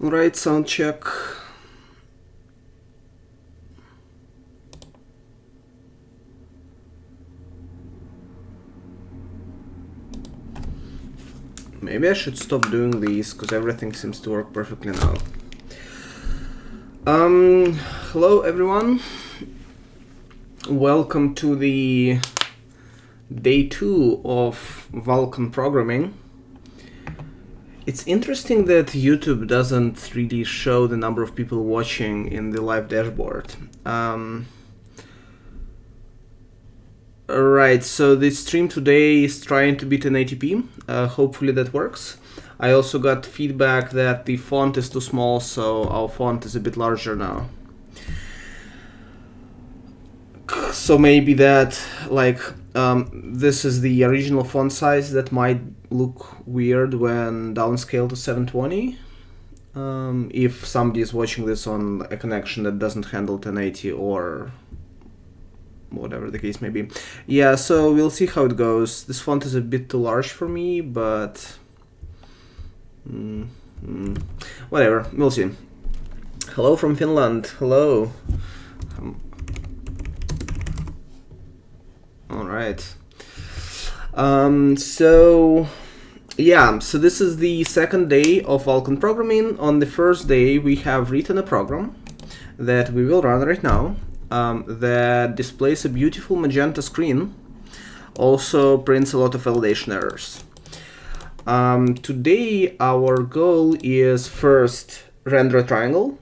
Alright, sound check. Maybe I should stop doing these because everything seems to work perfectly now. Hello everyone. Welcome to the day 2 of Vulkan programming. It's interesting that YouTube doesn't really show the number of people watching in the live dashboard. Alright, so the stream today is trying to beat 1080p. Hopefully that works. I also got feedback that the font is too small, so our font is a bit larger now. So maybe that, this is the original font size that might look weird when downscaled to 720. If somebody is watching this on a connection that doesn't handle 1080 or whatever the case may be. Yeah, so we'll see how it goes. This font is a bit too large for me, but whatever, we'll see. Hello from Finland. Hello. All right. So this is the second day of Vulkan programming. On the first day, we have written a program that we will run right now that displays a beautiful magenta screen, also prints a lot of validation errors. Today, our goal is first render a triangle,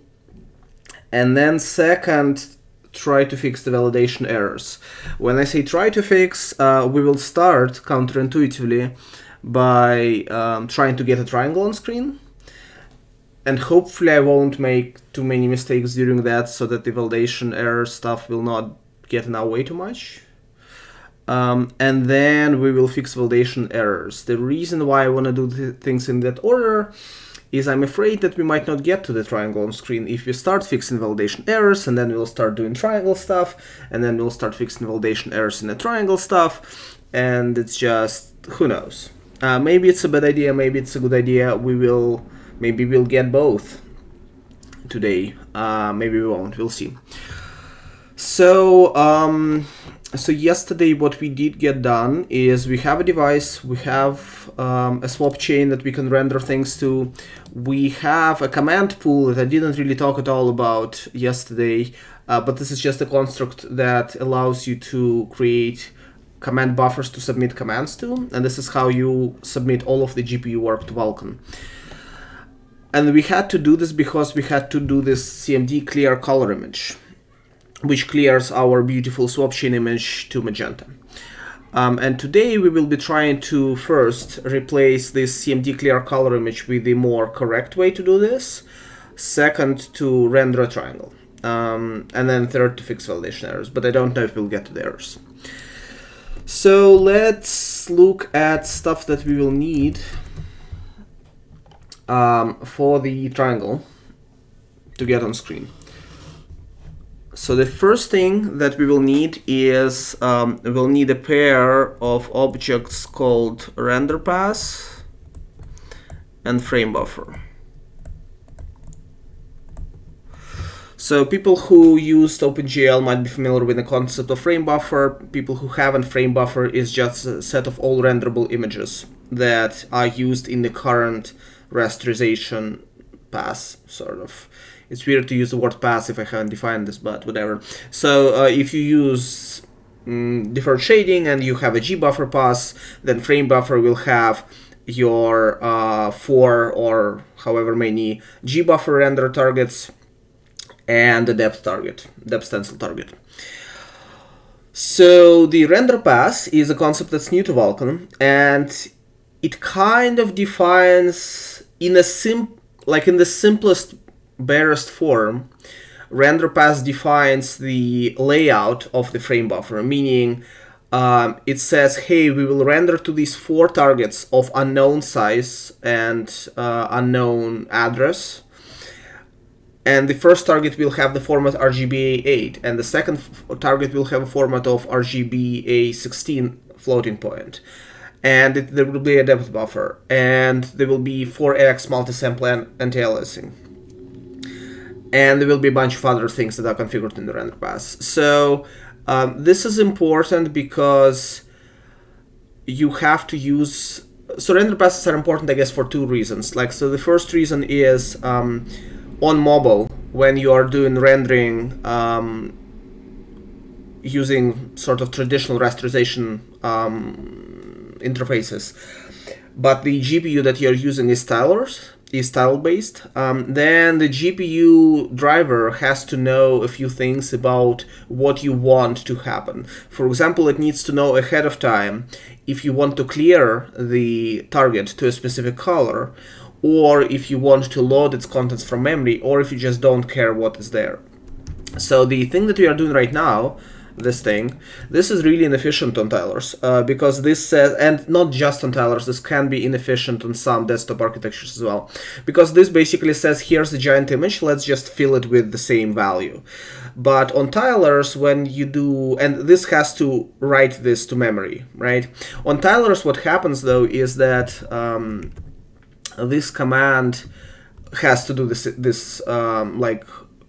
and then second, try to fix the validation errors. When I say try to fix, we will start counterintuitively by trying to get a triangle on screen. And hopefully I won't make too many mistakes during that so that the validation error stuff will not get in our way too much. And then we will fix validation errors. The reason why I want to do things in that order is I'm afraid that we might not get to the triangle on screen if we start fixing validation errors, and then we'll start doing triangle stuff, and then we'll start fixing validation errors in the triangle stuff, and it's just, who knows. Maybe it's a bad idea, maybe it's a good idea. Maybe we'll get both today. Maybe we won't. We'll see. So yesterday what we did get done is we have a device, we have a swap chain that we can render things to. We have a command pool that I didn't really talk at all about yesterday, but this is just a construct that allows you to create command buffers to submit commands to, and this is how you submit all of the GPU work to Vulkan. And we had to do this because we had to do this CMD clear color image, which clears our beautiful swap chain image to magenta. And today we will be trying to first replace this CMD clear color image with the more correct way to do this, second to render a triangle, and then third to fix validation errors, but I don't know if we'll get to the errors. So let's look at stuff that we will need for the triangle to get on screen. So the first thing that we will need is we'll need a pair of objects called renderpass and framebuffer. So people who used OpenGL might be familiar with the concept of framebuffer. People who haven't, framebuffer is just a set of all renderable images that are used in the current rasterization pass, sort of. It's weird to use the word pass if I haven't defined this, but whatever. So if you use deferred shading and you have a gbuffer pass, then framebuffer will have your 4 or however many gbuffer render targets and the depth stencil target. So the render pass is a concept that's new to Vulkan, and it kind of defines in the simplest, barest form. Renderpass defines the layout of the frame buffer, meaning it says, hey, we will render to these 4 targets of unknown size and unknown address. And the first target will have the format RGBA8, and the second target will have a format of RGBA16 floating point. And there will be a depth buffer, and there will be 4x multisample anti-aliasing. and there will be a bunch of other things that are configured in the render pass. So this is important because you have to use, so render passes are important, I guess, for two reasons. Like, so the first reason is on mobile, when you are doing rendering using sort of traditional rasterization interfaces, but the GPU that you're using is tile-based, then the GPU driver has to know a few things about what you want to happen. For example, it needs to know ahead of time if you want to clear the target to a specific color, or if you want to load its contents from memory, or if you just don't care what is there. So the thing that we are doing right now, this is really inefficient on tilers, because this says, and not just on tilers, this can be inefficient on some desktop architectures as well, because this basically says, here's a giant image, let's just fill it with the same value. But on tilers, when you do, and this has to write this to memory, right? On tilers, what happens though is that this command has to do this like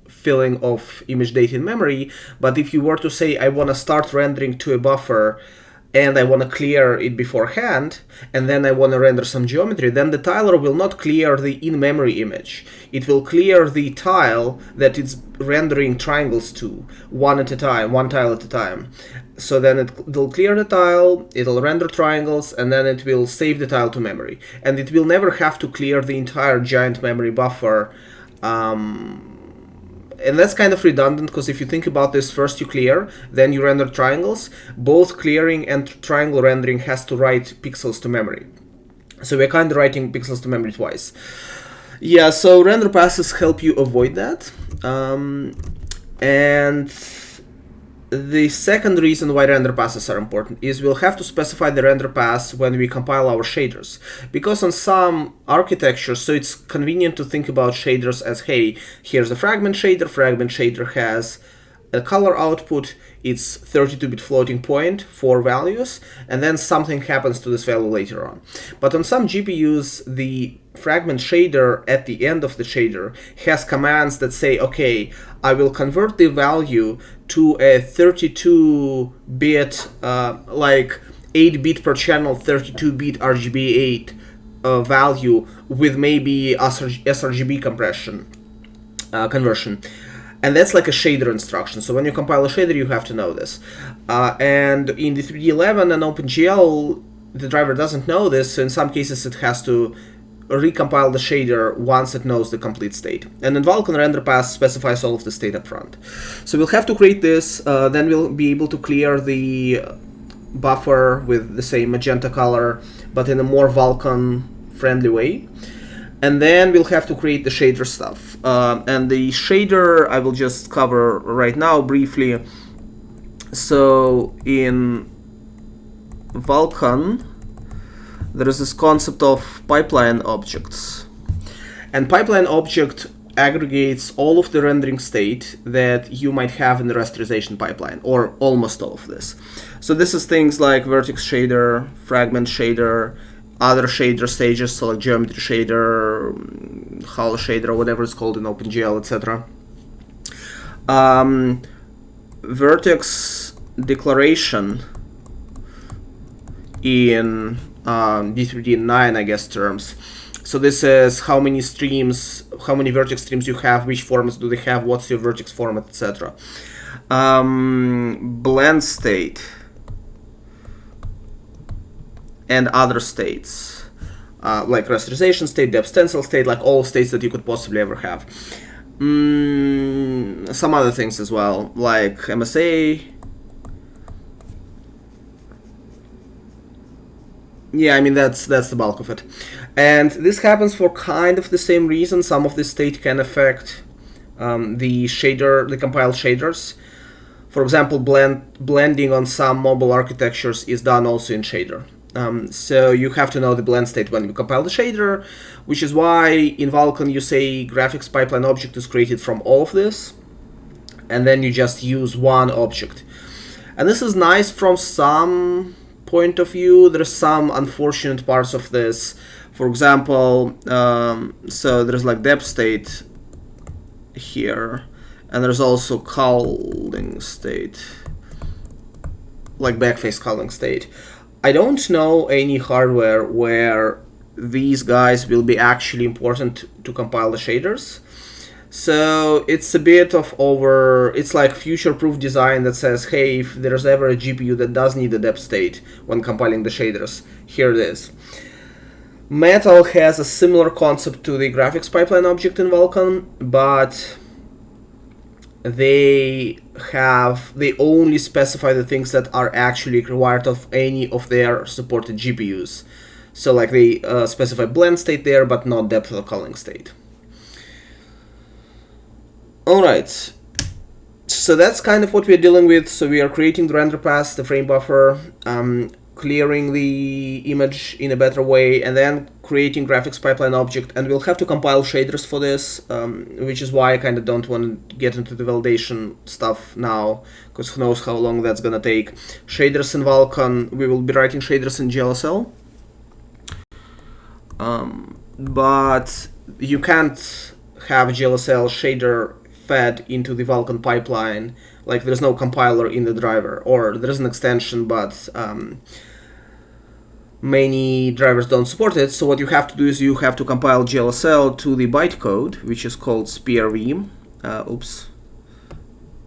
filling of image data in memory, but if you were to say, I want to start rendering to a buffer and I want to clear it beforehand, and then I want to render some geometry, then the tiler will not clear the in-memory image. It will clear the tile that it's rendering triangles to, one at a time, one tile at a time. So then it'll clear the tile, it'll render triangles, and then it will save the tile to memory. And it will never have to clear the entire giant memory buffer. And that's kind of redundant, because if you think about this, first you clear, then you render triangles. Both clearing and triangle rendering has to write pixels to memory. So we're kind of writing pixels to memory twice. Yeah, so render passes help you avoid that. And the second reason why render passes are important is we'll have to specify the render pass when we compile our shaders. Because on some architectures, so it's convenient to think about shaders as, hey, here's a fragment shader has a color output, it's 32-bit floating point, 4 values, and then something happens to this value later on. But on some GPUs, the fragment shader at the end of the shader has commands that say, okay, I will convert the value to a 32-bit, like 8-bit per channel, 32-bit RGB8 value with maybe sRGB conversion. And that's like a shader instruction. So when you compile a shader, you have to know this. And in the 3D11 and OpenGL, the driver doesn't know this. So in some cases, it has to recompile the shader once it knows the complete state. And in Vulkan, render pass specifies all of the state up front. So we'll have to create this. Then we'll be able to clear the buffer with the same magenta color, but in a more Vulkan-friendly way. And then we'll have to create the shader stuff. And the shader I will just cover right now briefly. So in Vulkan, there is this concept of pipeline objects. And pipeline object aggregates all of the rendering state that you might have in the rasterization pipeline, or almost all of this. So this is things like vertex shader, fragment shader, other shader stages, so like geometry shader, hull shader, or whatever it's called in OpenGL, etc. Vertex declaration in D3D9, I guess, terms. So this is how many streams, how many vertex streams you have, which formats do they have, what's your vertex format, etc. Blend state and other states, like rasterization state, depth stencil state, like all states that you could possibly ever have. Some other things as well, like MSA. Yeah, I mean, that's the bulk of it. And this happens for kind of the same reason. Some of the state can affect the compiled shaders. For example, blending on some mobile architectures is done also in shader. So you have to know the blend state when you compile the shader, which is why in Vulkan you say graphics pipeline object is created from all of this, and then you just use one object. And this is nice from some point of view. There's some unfortunate parts of this. For example, so there's like depth state here, and there's also culling state, like backface culling state. I don't know any hardware where these guys will be actually important to compile the shaders. So it's a bit of it's like future-proof design that says, hey, if there's ever a GPU that does need a depth state when compiling the shaders, here it is. Metal has a similar concept to the graphics pipeline object in Vulkan, but they only specify the things that are actually required of any of their supported GPUs. So like they specify blend state there, but not depth of culling state. Alright, so that's kind of what we're dealing with. So we are creating the render pass, the frame buffer, clearing the image in a better way, and then creating graphics pipeline object, and we'll have to compile shaders for this, which is why I kind of don't want to get into the validation stuff now, because who knows how long that's gonna take. Shaders in Vulkan, we will be writing shaders in GLSL, but you can't have GLSL shader fed into the Vulkan pipeline. Like there's no compiler in the driver, or there's an extension, but many drivers don't support it. So what you have to do is you have to compile GLSL to the bytecode, which is called SPRV.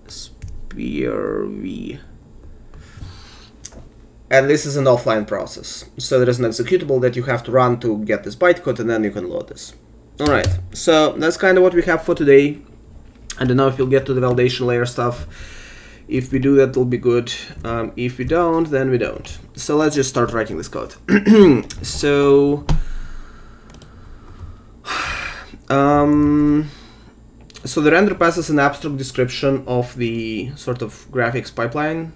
SPRV. And this is an offline process. So there is an executable that you have to run to get this bytecode, and then you can load this. Alright, so that's kind of what we have for today. I don't know if we'll get to the validation layer stuff. If we do, that will be good. If we don't, then we don't. So let's just start writing this code. So the render pass is an abstract description of the sort of graphics pipeline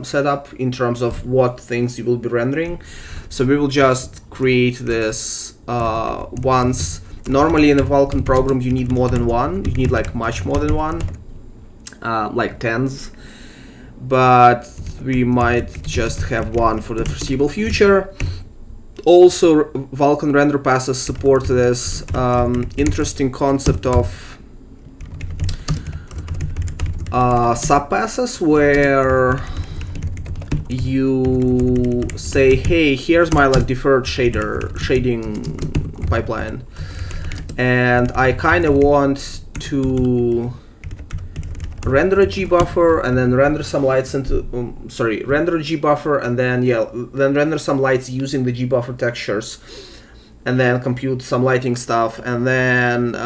setup in terms of what things you will be rendering. So we will just create this once. Normally in a Vulkan program you need more than one. You need like much more than one, like tens. But we might just have one for the foreseeable future. Also, Vulkan render passes support this interesting concept of subpasses, where you say, hey, here's my like deferred shading pipeline, and I kind of want to render a G buffer and then render some lights into render a G buffer and then render some lights using the G buffer textures, and then compute some lighting stuff, and then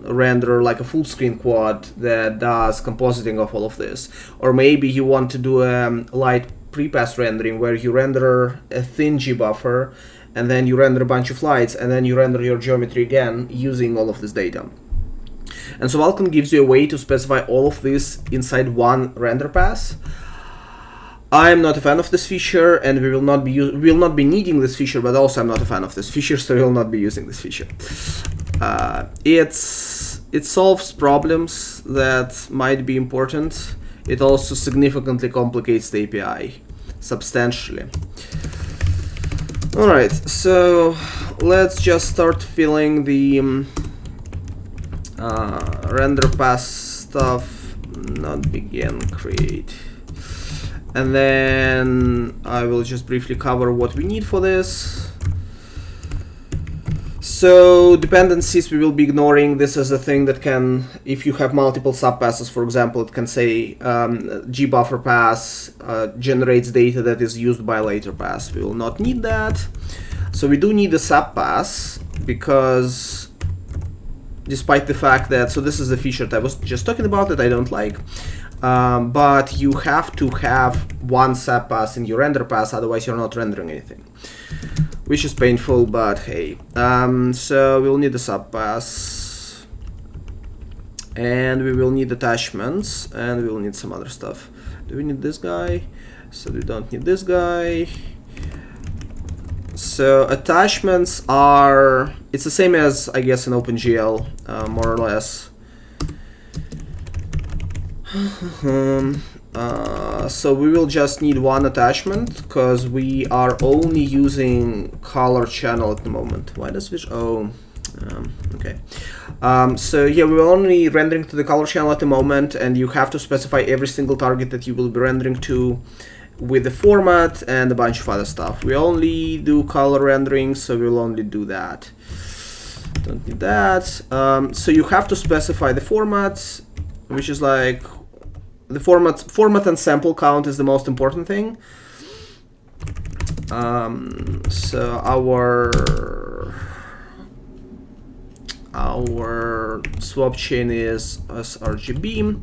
render like a full screen quad that does compositing of all of this. Or maybe you want to do a light prepass rendering where you render a thin G buffer and then you render a bunch of lights and then you render your geometry again using all of this data. And so Vulkan gives you a way to specify all of this inside one render pass. I'm not a fan of this feature, and we will not be needing this feature, but also I'm not a fan of this feature, so we will not be using this feature. It solves problems that might be important. It also significantly complicates the API, substantially. Alright, so let's just start filling the render pass stuff, not begin, create. And then I will just briefly cover what we need for this. So dependencies we will be ignoring. This is a thing that can, if you have multiple subpasses, for example, it can say gbuffer pass generates data that is used by a later pass. We will not need that. So we do need a subpass, because despite the fact that, so this is the feature that I was just talking about that I don't like, but you have to have one subpass in your render pass, otherwise you're not rendering anything, which is painful, but hey. So we'll need a subpass, and we will need attachments, and we will need some other stuff. Do we need this guy? So we don't need this guy. So attachments are, it's the same as, I guess, in OpenGL, more or less. So we will just need one attachment, because we are only using color channel at the moment. Why does which? Oh, okay. So yeah, we're only rendering to the color channel at the moment, and you have to specify every single target that you will be rendering to with the format and a bunch of other stuff. We only do color rendering, so we'll only do that. Don't need that. So you have to specify the format, which is like the format and sample count is the most important thing. So our swap chain is sRGB,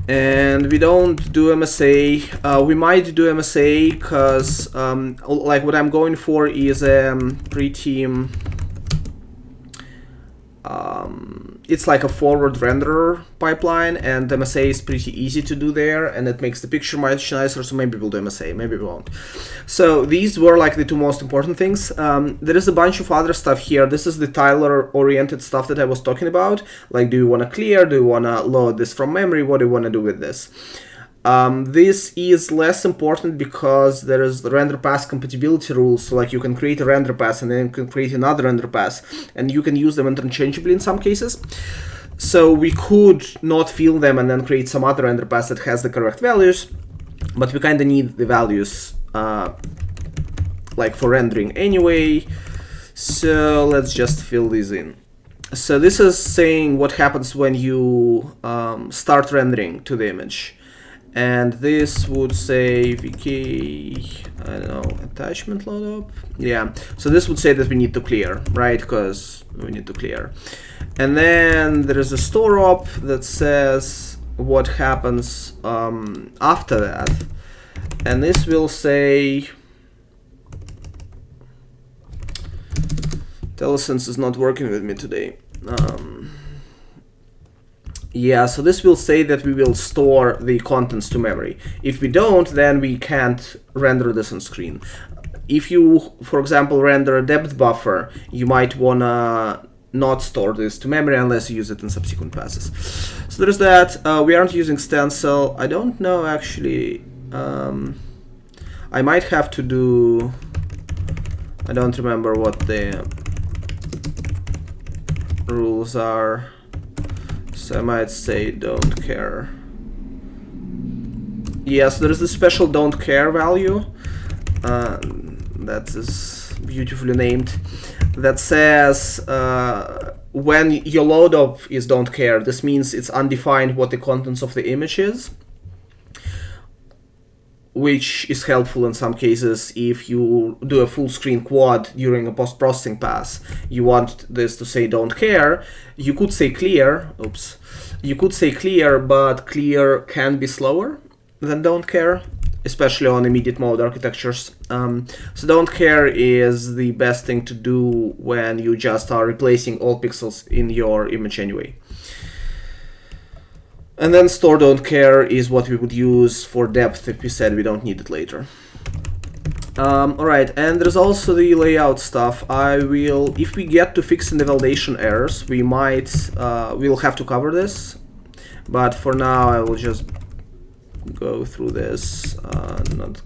and we don't do MSA. We might do MSA because like what I'm going for is pretty it's like a forward renderer pipeline, and MSA is pretty easy to do there, and it makes the picture much nicer. So maybe we'll do MSA, maybe we won't. So these were like the two most important things. There is a bunch of other stuff here. This is the tiler-oriented stuff that I was talking about. Like, do you want to clear? Do you want to load this from memory? What do you want to do with this? This is less important because there is the renderpass compatibility rules. So like you can create a renderpass and then you can create another renderpass, and you can use them interchangeably in some cases. So we could not fill them and then create some other renderpass that has the correct values, but we kind of need the values like for rendering anyway. So let's just fill these in. So this is saying what happens when you start rendering to the image. And this would say vk, I don't know, attachment load up. Yeah, so this would say that we need to clear, right? Because we need to clear. And then there is a store op that says what happens after that. And this will say, IntelliSense is not working with me today. Yeah, so this will say that we will store the contents to memory. If we don't, then we can't render this on screen. If you, for example, render a depth buffer, you might wanna not store this to memory unless you use it in subsequent passes. So there's that. We aren't using stencil. I don't know actually. I might have to do. I don't remember what the rules are. So I might say don't care. Yes, there is a special don't care value that is beautifully named, that says when your load up is don't care, this means it's undefined what the contents of the image is, which is helpful in some cases. If you do a full screen quad during a post-processing pass, you want this to say don't care. You could say clear, oops. You could say clear, but clear can be slower than don't care, especially on immediate mode architectures. So don't care is the best thing to do when you just are replacing all pixels in your image anyway. And then store don't care is what we would use for depth if we said we don't need it later. Alright, and there's also the layout stuff. If we get to fixing the validation errors, we'll have to cover this. But for now, I will just go through this. Not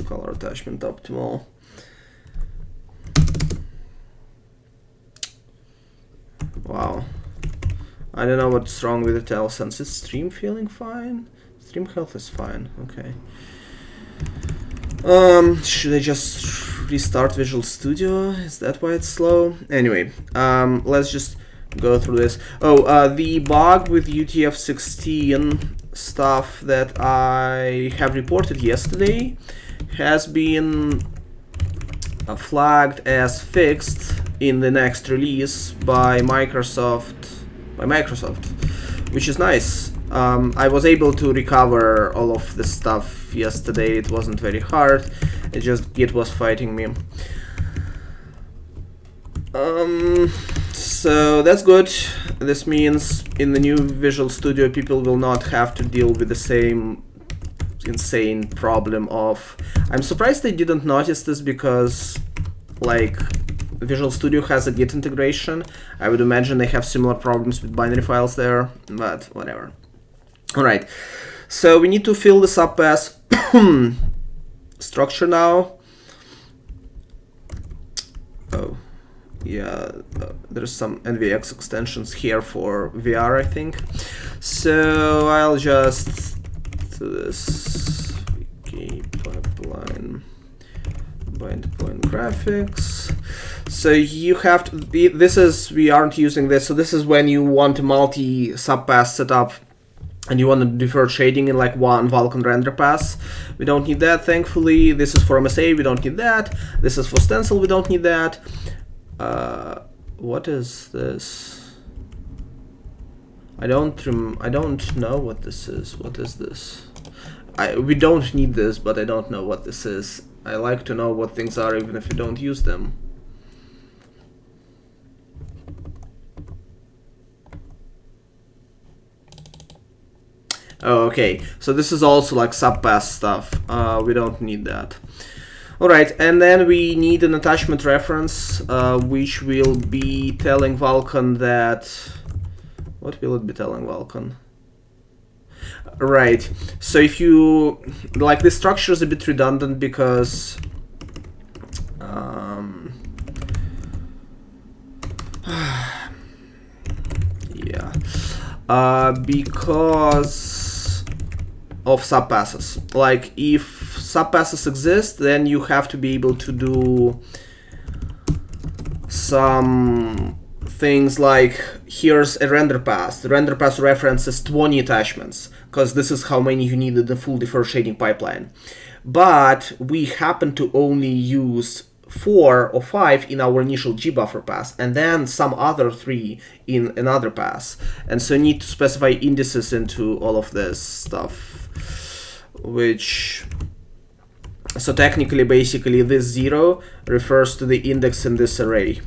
color attachment optimal. Wow. I don't know what's wrong with the IntelliSense. Is stream feeling fine? Stream health is fine. Okay. Should I just restart Visual Studio? Is that why it's slow? Anyway, let's just go through this. The bug with UTF-16 stuff that I have reported yesterday has been flagged as fixed in the next release by Microsoft, which is nice. I was able to recover all of this stuff yesterday. It wasn't very hard. It just Git was fighting me. So that's good. This means in the new Visual Studio people will not have to deal with the same insane problem of... I'm surprised they didn't notice this because, like, Visual Studio has a Git integration. I would imagine they have similar problems with binary files there, but whatever. Alright, so we need to fill the subbass structure now. yeah, there's some NVX extensions here for VR, I think. So I'll just do this wiki pipeline bind point graphics. So you have to be, we aren't using this, so this is when you want a multi subpass setup and you want to defer shading in like one Vulkan render pass. We don't need that, thankfully. This is for MSA, we don't need that. This is for stencil, we don't need that. What is this? I don't know what this is. What is this? We don't need this, but I don't know what this is. I like to know what things are even if we don't use them. Oh, okay. So this is also like subpass stuff. We don't need that. Alright, and then we need an attachment reference, which will be telling Vulkan that... What will it be telling Vulkan? Right, so if you... Like, this structure is a bit redundant because... yeah. Because of subpasses. Like, if subpasses exist, then you have to be able to do some things like, here's a render pass. The render pass references 20 attachments, because this is how many you need in the full defer shading pipeline. But we happen to only use 4 or 5 in our initial gbuffer pass, and then some other 3 in another pass. And so you need to specify indices into all of this stuff, which... So technically, basically, this 0 refers to the index in this array,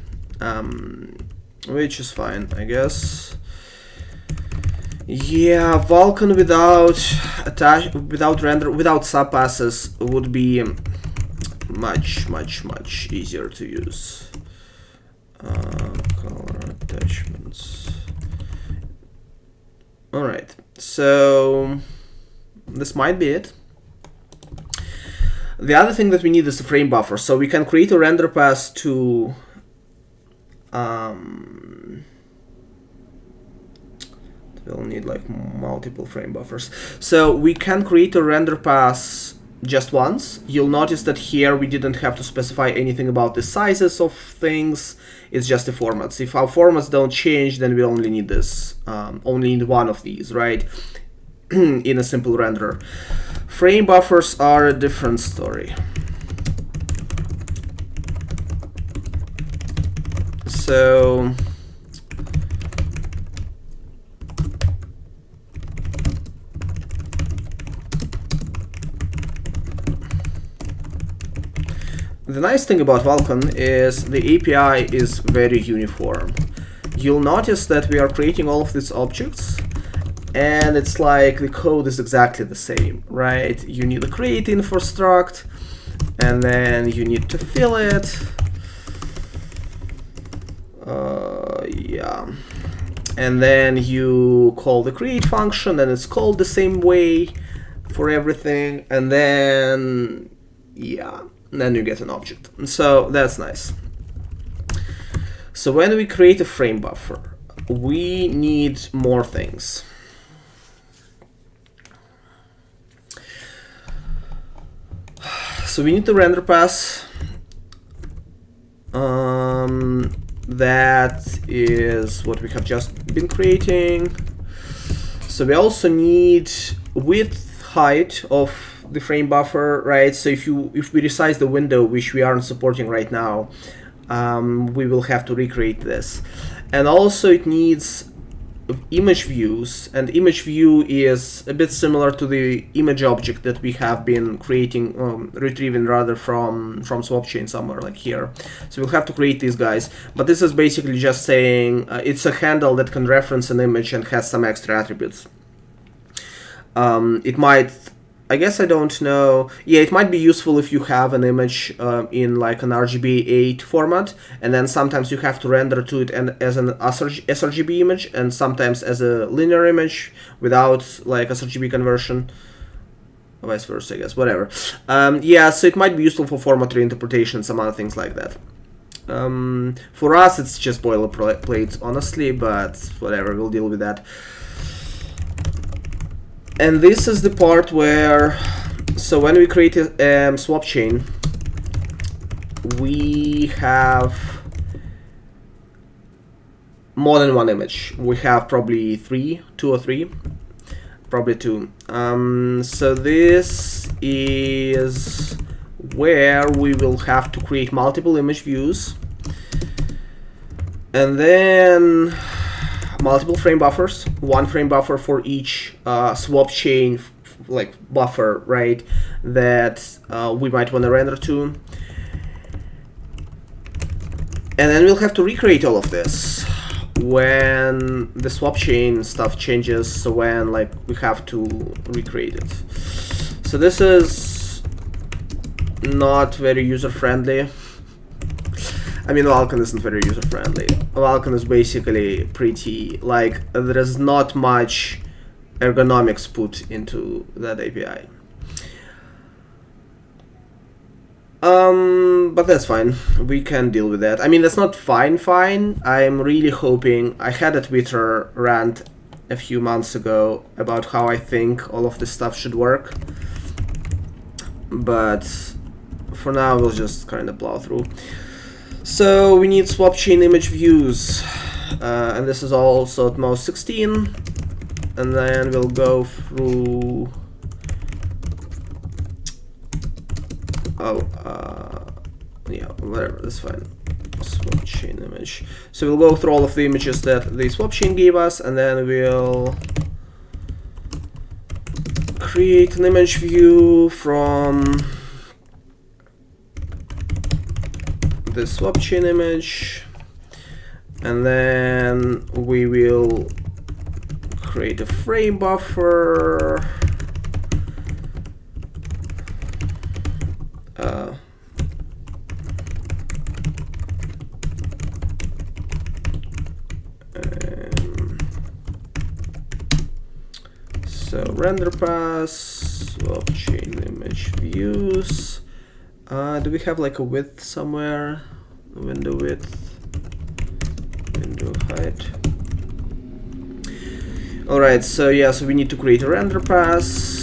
which is fine, I guess. Yeah, Vulkan without subpasses would be much easier to use. Color attachments. All right, so this might be it. The other thing that we need is a frame buffer, so we can create a render pass to we'll need like multiple frame buffers. So we can create a render pass just once. You'll notice that here we didn't have to specify anything about the sizes of things. It's just the formats. If our formats don't change, then we only need this, only need one of these, right? In a simple renderer. Frame buffers are a different story. So the nice thing about Vulkan is the API is very uniform. You'll notice that we are creating all of these objects, and it's like the code is exactly the same, right? You need a create info struct, and then you need to fill it. Yeah. And then you call the create function, and it's called the same way for everything. And then, yeah, then you get an object. So that's nice. So when we create a frame buffer, we need more things. So we need the render pass. That is what we have just been creating. So we also need width, height of the frame buffer, right? So if we resize the window, which we aren't supporting right now, we will have to recreate this. And also it needs image views, and image view is a bit similar to the image object that we have been creating, retrieving rather from swapchain somewhere like here. So we'll have to create these guys, but this is basically just saying it's a handle that can reference an image and has some extra attributes. It might, I guess, I don't know. Yeah, it might be useful if you have an image in like an RGB8 format, and then sometimes you have to render to it and as an sRGB image, and sometimes as a linear image without like sRGB conversion, or vice versa, I guess, whatever. Yeah, so it might be useful for format reinterpretation, some other things like that. For us, it's just boilerplate, honestly, but whatever, we'll deal with that. And this is the part where, so when we create a swap chain, we have more than one image. We have probably two or three, probably two. So this is where we will have to create multiple image views, and then multiple frame buffers, one frame buffer for each swap chain like buffer, right, that we might want to render to. And then we'll have to recreate all of this when the swap chain stuff changes, so when like we have to recreate it. So this is not very user-friendly. I mean, Vulkan isn't very user-friendly. Vulkan is basically pretty, like, there is not much ergonomics put into that API. But that's fine. We can deal with that. I mean, that's not fine. I'm really hoping. I had a Twitter rant a few months ago about how I think all of this stuff should work. But for now, we'll just kind of plow through. So we need swap chain image views. And this is also at most 16. And then we'll go through... yeah, whatever, that's fine. Swap chain image. So we'll go through all of the images that the swap chain gave us, and then we'll create an image view from the swap chain image, and then we will create a frame buffer. So renderpass, swap chain image views. Do we have like a width somewhere? Window width, window height. All right. So yeah, so we need to create a renderpass.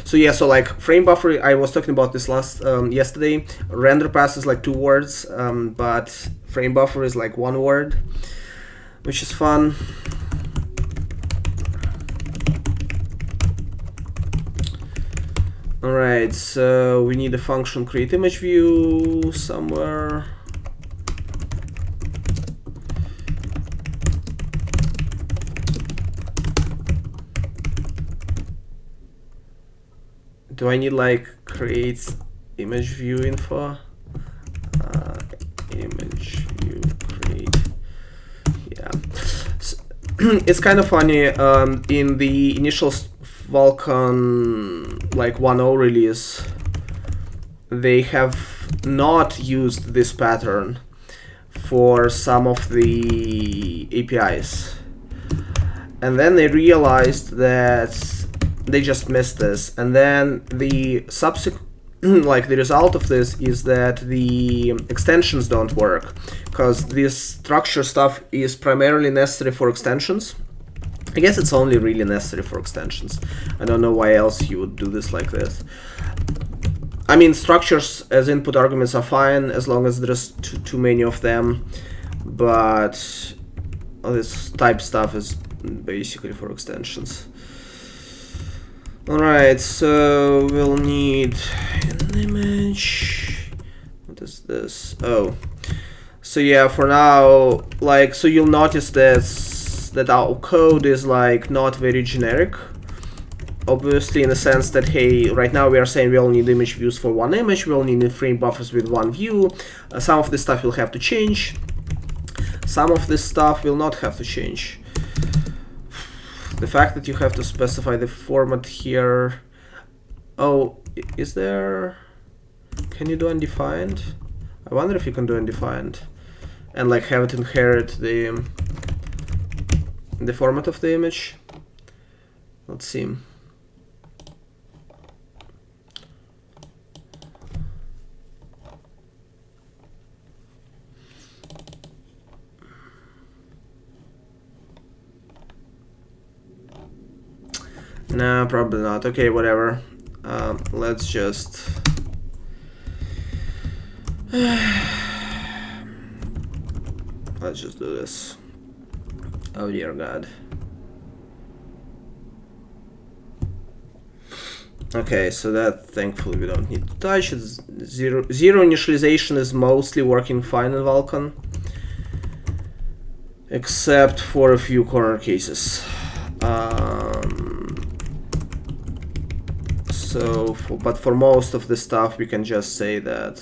So yeah, so like frame buffer, I was talking about this last yesterday. Render pass is like 2 words, but frame buffer is like 1 word, which is fun. All right, so we need a function create image view somewhere. Do I need like create image view info? Image view create. Yeah. So it's kind of funny. In the initial Vulkan like 1.0 release, they have not used this pattern for some of the APIs, and then they realized that they just missed this, and then the subsequent, like the result of this is that the extensions don't work, because this structure stuff is primarily necessary for extensions. I guess it's only really necessary for extensions. I don't know why else you would do this like this. I mean, structures as input arguments are fine as long as there's too many of them, but all this type stuff is basically for extensions. Alright, so we'll need an image. What is this? Oh. So yeah, for now, like, so you'll notice that our code is like not very generic. Obviously, in the sense that, hey, right now we are saying we all need image views for 1 image, we all need frame buffers with 1 view. Some of this stuff will have to change. Some of this stuff will not have to change. The fact that you have to specify the format here. Oh, is there... Can you do undefined? I wonder if you can do undefined. and like have it inherit the format of the image. Let's see. No, probably not. Okay, whatever. Let's just... let's just do this. Oh dear God. Okay, so that thankfully we don't need to touch. It's zero initialization is mostly working fine in Vulkan, except for a few corner cases. But for most of the stuff, we can just say that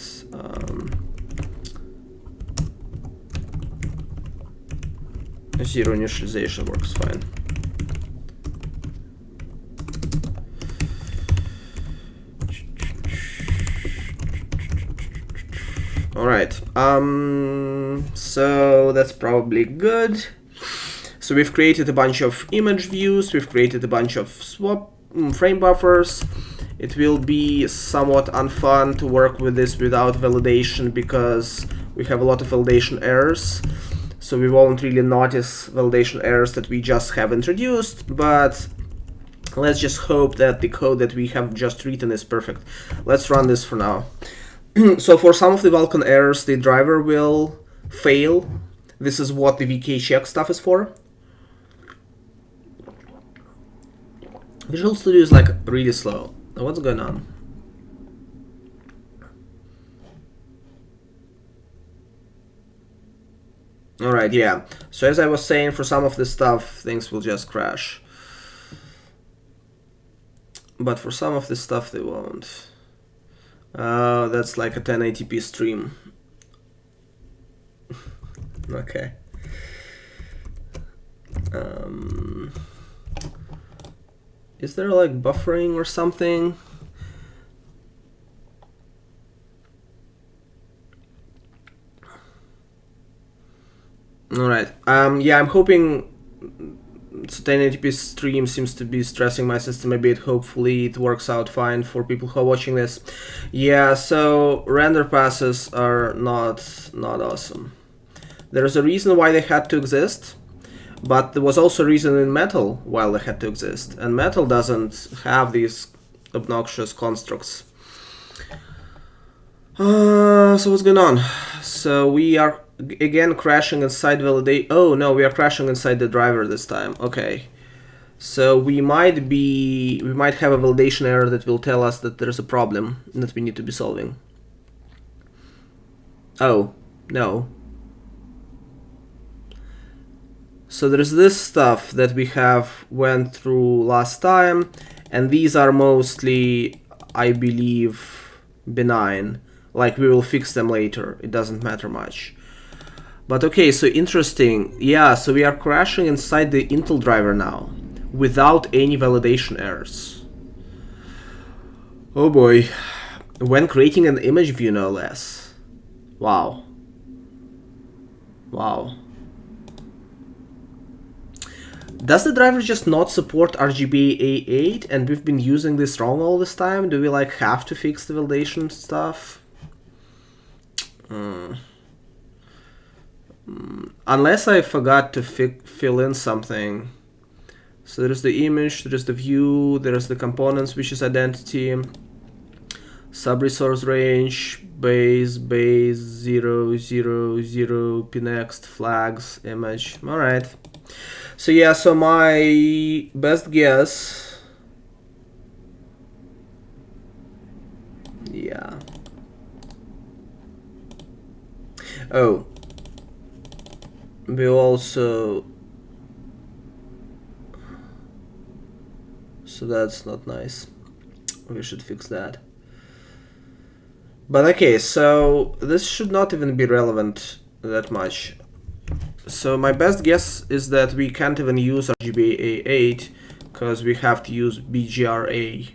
zero initialization works fine. All right. So that's probably good. So we've created a bunch of image views. We've created a bunch of frame buffers. It will be somewhat unfun to work with this without validation because we have a lot of validation errors. So we won't really notice validation errors that we just have introduced, but let's just hope that the code that we have just written is perfect. Let's run this for now. So for some of the Vulkan errors, the driver will fail. This is what the VK check stuff is for. Visual Studio is like really slow. What's going on? Alright, yeah. So as I was saying, for some of this stuff, things will just crash. But for some of this stuff, they won't. That's like a 1080p stream. Okay. Is there like buffering or something? All right. Yeah, I'm hoping 1080p stream seems to be stressing my system a bit. Hopefully it works out fine for people who are watching this. Yeah, so render passes are not awesome. There's a reason why they had to exist, but there was also a reason in Metal why they had to exist, and Metal doesn't have these obnoxious constructs. So what's going on? So we are again crashing inside validate. Oh no, we are crashing inside the driver this time. Okay, so we might have a validation error that will tell us that there's a problem that we need to be solving. Oh no. So there's this stuff that we have went through last time, and these are mostly, I believe, benign. Like, we will fix them later. It doesn't matter much. But okay, so interesting. Yeah, so we are crashing inside the Intel driver now without any validation errors. Oh boy. When creating an image view, no less. Wow. Wow. Does the driver just not support RGB A8 and we've been using this wrong all this time? Do we like have to fix the validation stuff? Unless I forgot to fill in something. So there's the image, there's the view, there's the components, which is identity, sub-resource range, base, 0, 0, 0, pnext, flags, image. All right. So yeah, so my best guess, yeah. Oh, we also, so that's not nice. We should fix that. But okay, so this should not even be relevant that much. So my best guess is that we can't even use RGB A8 because we have to use BGRA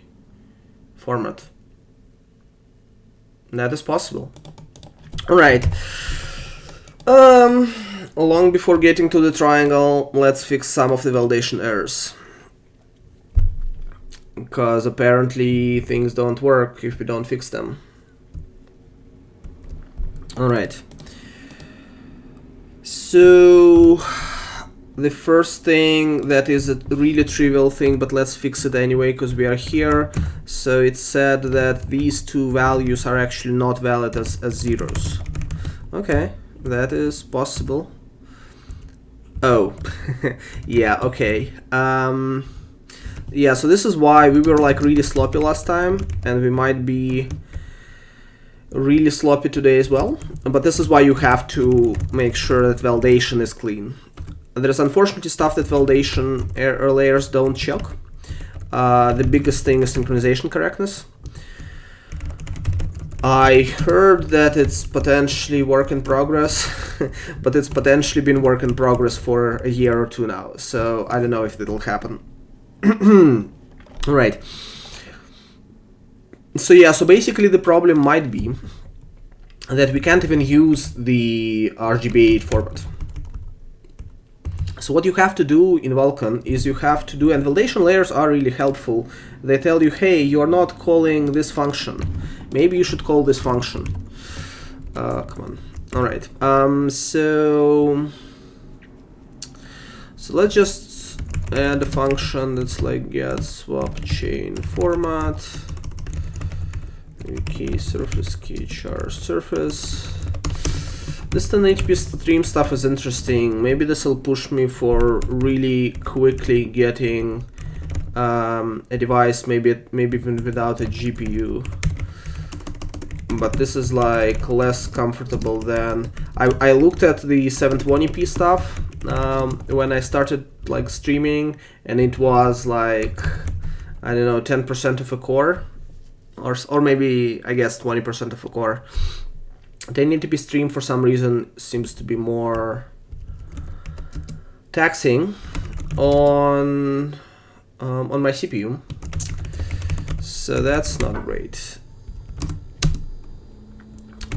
format. That is possible. All right. Long before getting to the triangle, let's fix some of the validation errors. Because apparently things don't work if we don't fix them. Alright. So the first thing that is a really trivial thing, but let's fix it anyway because we are here. So it said that these two values are actually not valid as zeros. Okay, that is possible. Oh, yeah, okay. Yeah, so this is why we were like really sloppy last time, and we might be really sloppy today as well. But this is why you have to make sure that validation is clean. There's unfortunately stuff that validation layers don't check. The biggest thing is synchronization correctness. I heard that it's potentially work in progress, but it's potentially been work in progress for a year or two now, so I don't know if it'll happen. Right. So yeah, so basically the problem might be that we can't even use the RGB8 format. So what you have to do in Vulkan is you have to do, and validation layers are really helpful. They tell you, hey, you are not calling this function. Maybe you should call this function. Come on. All right. So let's just add a function that's like get swapchain format. Key surface, key char surface. This 1080p stream stuff is interesting. Maybe this will push me for really quickly getting a device, maybe even without a GPU. But this is like less comfortable than I looked at the 720p stuff when I started like streaming, and it was like, I don't know, 10% of a core, or maybe I guess 20% of a core. 1080p stream for some reason seems to be more taxing on my CPU, so that's not great.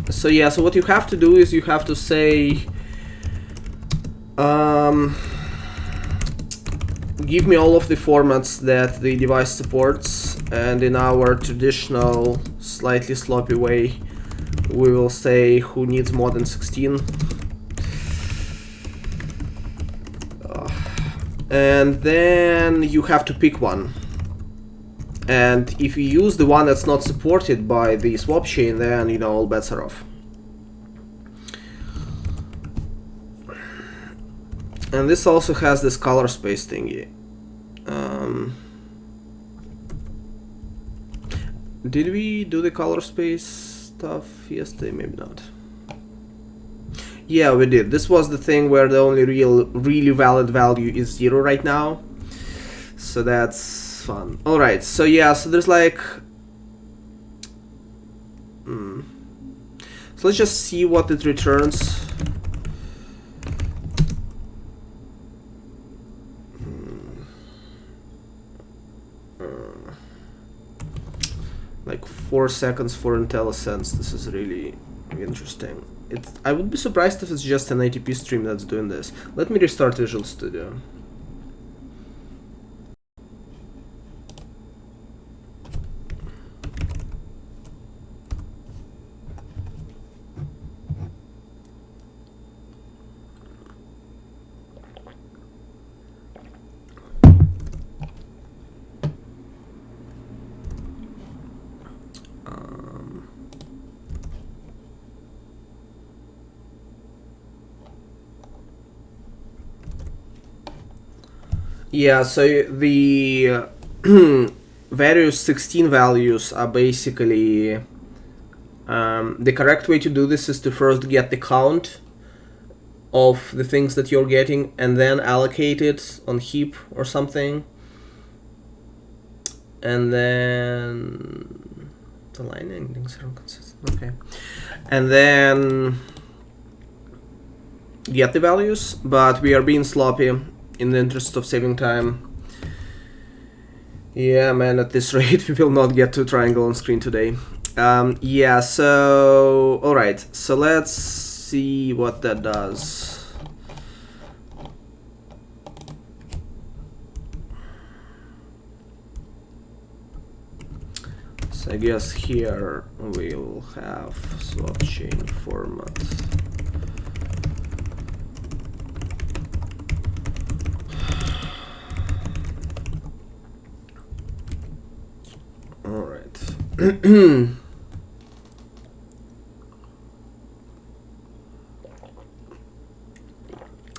So yeah, so what you have to do is you have to say give me all of the formats that the device supports, and in our traditional slightly sloppy way we will say who needs more than 16. And then you have to pick one. And if you use the one that's not supported by the swap chain, then, you know, all bets are off. And this also has this color space thingy. Did we do the color space stuff yesterday? Maybe not. Yeah, we did. This was the thing where the only really valid value is 0 right now. So that's fun. Alright, so yeah, so there's like... So let's just see what it returns. Like 4 seconds for IntelliSense. This is really interesting. I would be surprised if it's just an 1080p stream that's doing this. Let me restart Visual Studio. Yeah, so the various 16 values are basically the correct way to do this is to first get the count of the things that you're getting and then allocate it on heap or something, and then the line endings are inconsistent. Okay, and then get the values, but we are being sloppy in the interest of saving time. Yeah, man, at this rate we will not get to triangle on screen today. Yeah, so alright, so let's see what that does. So I guess here we'll have swapchain format. All right.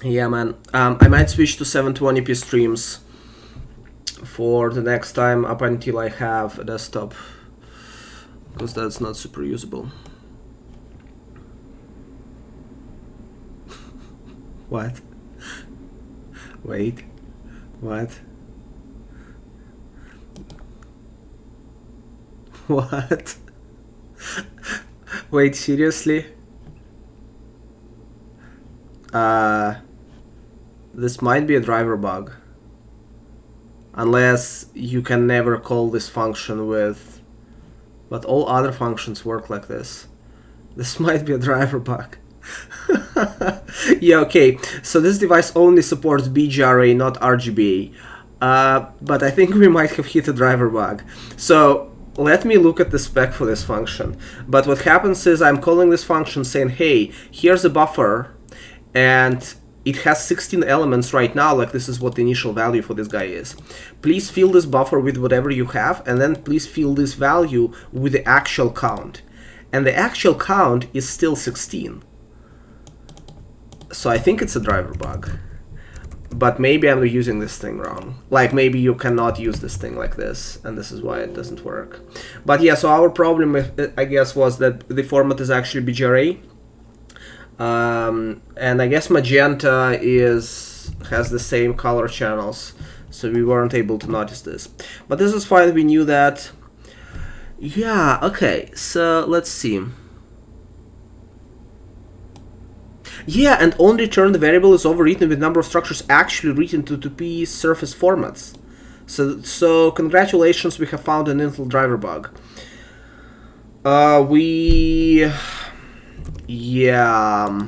Yeah, man. I might switch to 720p streams for the next time up until I have a desktop, because that's not super usable. What? Wait. What? What? Wait, seriously? This might be a driver bug. Unless you can never call this function with... But all other functions work like this. This might be a driver bug. Yeah, okay. So this device only supports BGRA, not RGBA. But I think we might have hit a driver bug. So let me look at the spec for this function. But what happens is I'm calling this function saying, hey, here's a buffer, and it has 16 elements right now, like this is what the initial value for this guy is. Please fill this buffer with whatever you have, and then please fill this value with the actual count. And the actual count is still 16. So I think it's a driver bug. But maybe I'm using this thing wrong. Like maybe you cannot use this thing like this, and this is why it doesn't work. But yeah, so our problem, I guess, was that the format is actually BGRA. And I guess magenta has the same color channels, so we weren't able to notice this. But this is fine, we knew that. Yeah, okay, so let's see. Yeah, and on return the variable is overwritten with number of structures actually written to 2p surface formats. So congratulations, we have found an Intel driver bug. Yeah,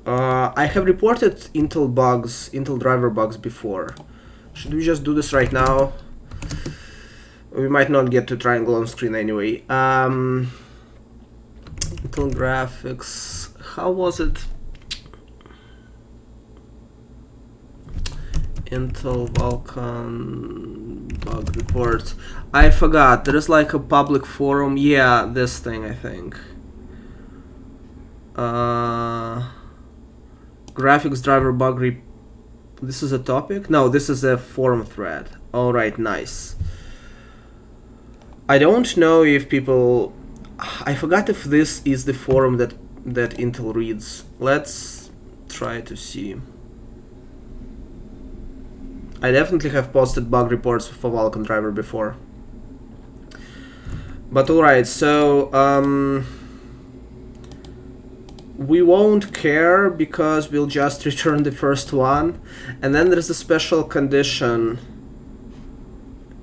I have reported Intel driver bugs before. Should we just do this right now? We might not get to triangle on screen anyway. Intel graphics, how was it? Intel Vulkan bug report. I forgot, there is like a public forum. Yeah, this thing, I think. Graphics driver bug this is a topic? No, this is a forum thread. Alright, nice. I don't know if people... I forgot if this is the forum that Intel reads. Let's try to see. I definitely have posted bug reports for Vulkan driver before. But alright, so we won't care because we'll just return the first one. And then there's a special condition.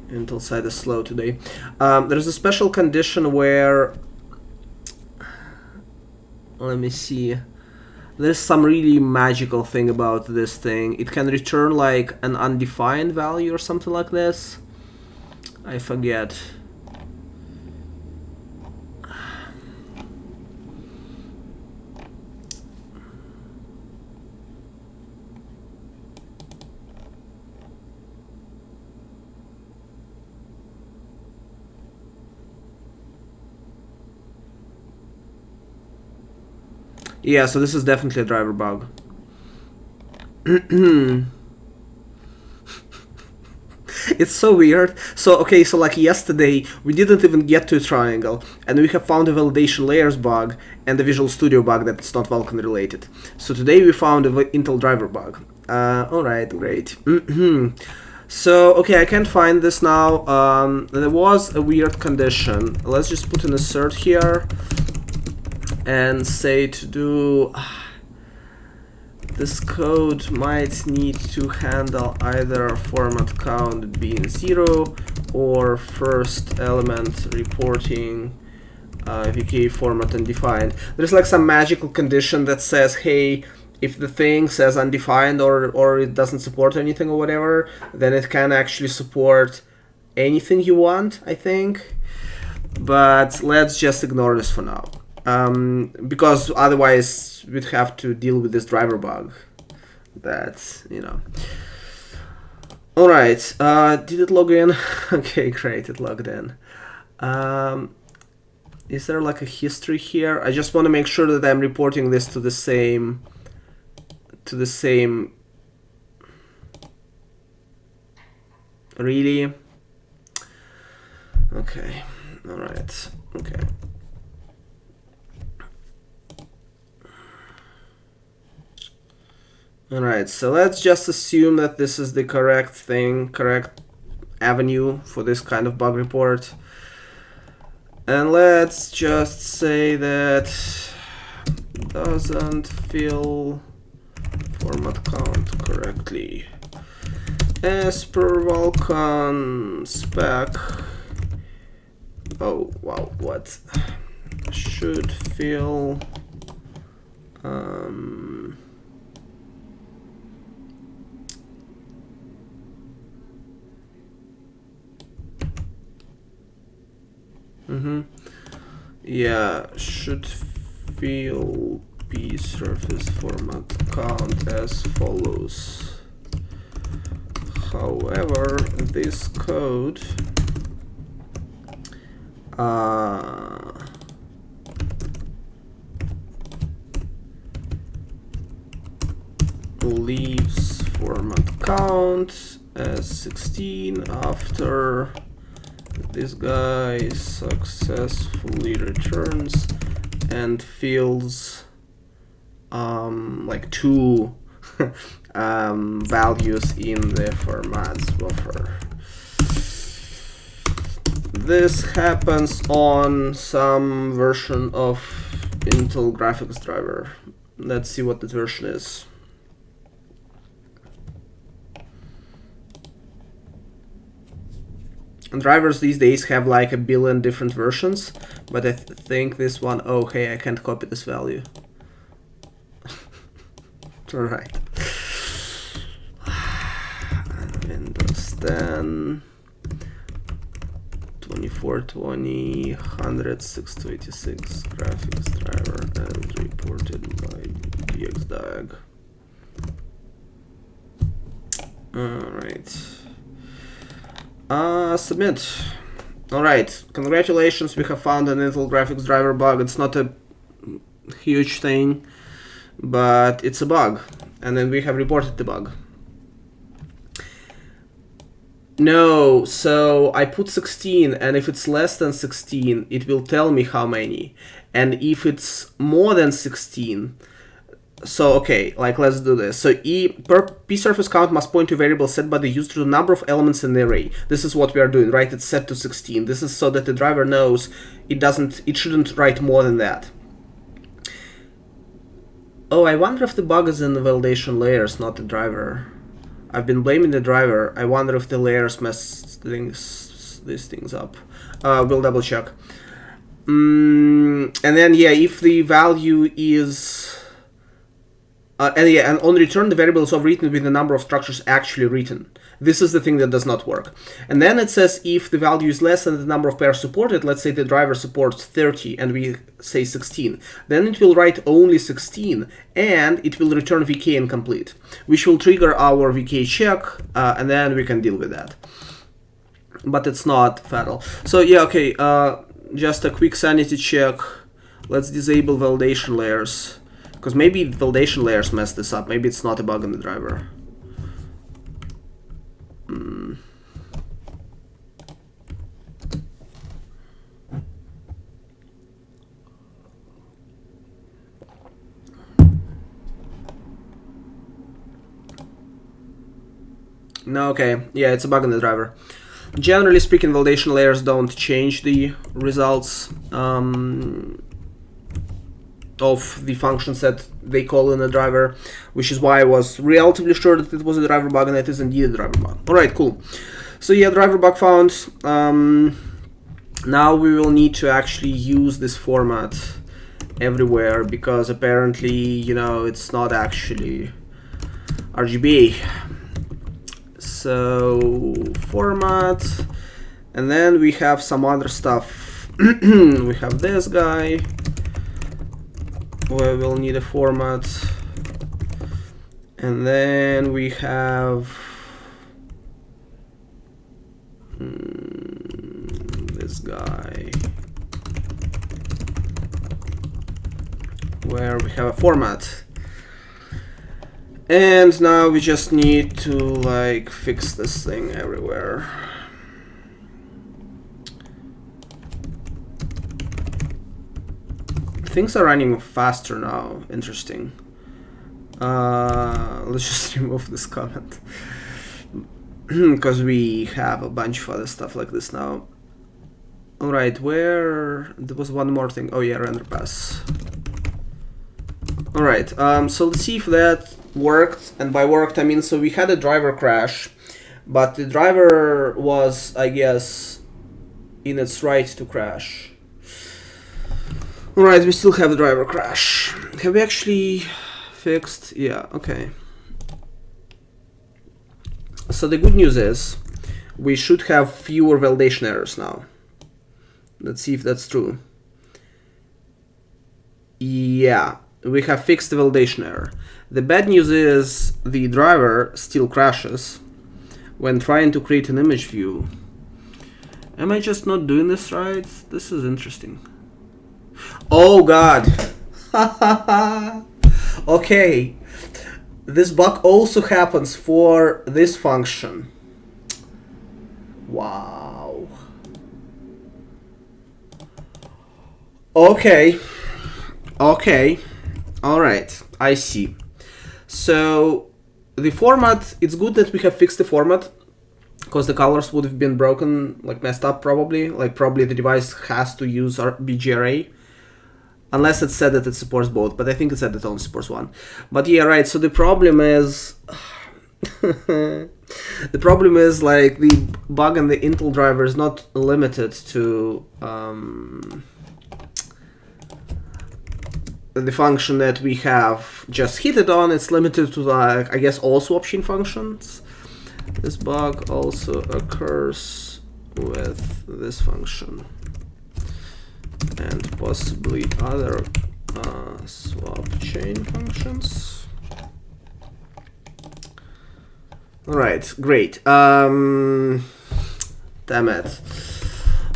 Intel side is slow today. There's a special condition where... Let me see. There's some really magical thing about this thing. It can return like an undefined value or something like this. I forget. Yeah, so this is definitely a driver bug. It's so weird. So, okay, so like yesterday, we didn't even get to a triangle, and we have found a validation layers bug and a Visual Studio bug that's not Vulkan related. So today we found an Intel driver bug. Alright, great. So, okay, I can't find this now. There was a weird condition. Let's just put an assert here and say to do... This code might need to handle either format count being 0 or first element reporting VK format undefined. There's like some magical condition that says, hey, if the thing says undefined or it doesn't support anything or whatever, then it can actually support anything you want, I think. But let's just ignore this for now. Because otherwise we'd have to deal with this driver bug. That's, you know. Alright, did it log in? Okay, great, it logged in. Is there like a history here? I just want to make sure that I'm reporting this to the same really? Okay, alright, okay. Alright, so let's just assume that this is the correct thing, correct avenue for this kind of bug report. And let's just say that doesn't fill format count correctly. As per Vulkan spec. Oh, wow, what? Should fill yeah, should fill p surface format count as follows. However, this code leaves format count as 16 after this guy successfully returns and fills like two values in the formats buffer. This happens on some version of Intel graphics driver. Let's see what the version is. And drivers these days have like a billion different versions, but I think this one, oh hey, I can't copy this value. Alright. Windows 10, 2420, 100, 6286 graphics driver as reported by DXDiag. Alright. Submit. Alright, congratulations, we have found an Intel graphics driver bug. It's not a huge thing, but it's a bug, and then we have reported the bug. No, so I put 16, and if it's less than 16, it will tell me how many. And if it's more than 16, so okay, like let's do this. So per p surface count must point to a variable set by the user to the number of elements in the array. This is what we are doing, right? It's set to 16. This is so that the driver knows it shouldn't write more than that. Oh, I wonder if the bug is in the validation layers, not the driver. I've been blaming the driver. I wonder if the layers mess these things up. We'll double check. And then yeah, if the value is and on return the variable is overwritten with the number of structures actually written. This is the thing that does not work. And then it says if the value is less than the number of pairs supported, let's say the driver supports 30 and we say 16, then it will write only 16 and it will return VK incomplete, which will trigger our VK check and then we can deal with that. But it's not fatal. So yeah, okay, just a quick sanity check. Let's disable validation layers, because maybe validation layers mess this up. Maybe it's not a bug in the driver. No, okay, yeah, it's a bug in the driver. Generally speaking, validation layers don't change the results of the functions that they call in the driver, which is why I was relatively sure that it was a driver bug, and it is indeed a driver bug. Alright, cool. So yeah, driver bug found. Now we will need to actually use this format everywhere, because apparently, you know, it's not actually RGB. So format, and then we have some other stuff. We have this guy where we'll need a format, and then we have this guy where we have a format. And now we just need to like fix this thing everywhere. Things are running faster now. Interesting. Let's just remove this comment because we have a bunch of other stuff like this now. All right, where there was one more thing. Oh yeah, renderpass. All right, so let's see if that worked. And by worked, I mean, so we had a driver crash, but the driver was, I guess, in its right to crash. All right, we still have the driver crash. Have we actually fixed? Yeah, okay. So the good news is we should have fewer validation errors now. Let's see if that's true. Yeah, we have fixed the validation error. The bad news is the driver still crashes when trying to create an image view. Am I just not doing this right? This is interesting. Oh god. Okay. This bug also happens for this function. Wow. Okay. Okay. All right. I see. So the format, it's good that we have fixed the format, because the colors would have been broken, like messed up probably. Like probably the device has to use our BGRA. Unless it said that it supports both, but I think it said it only supports one. But yeah, right, so the problem is... the problem is, like, the bug in the Intel driver is not limited to the function that we have just hit it on. It's limited to, like, I guess, all swapchain functions. This bug also occurs with this function. And possibly other swapchain functions. All right, great. Damn it.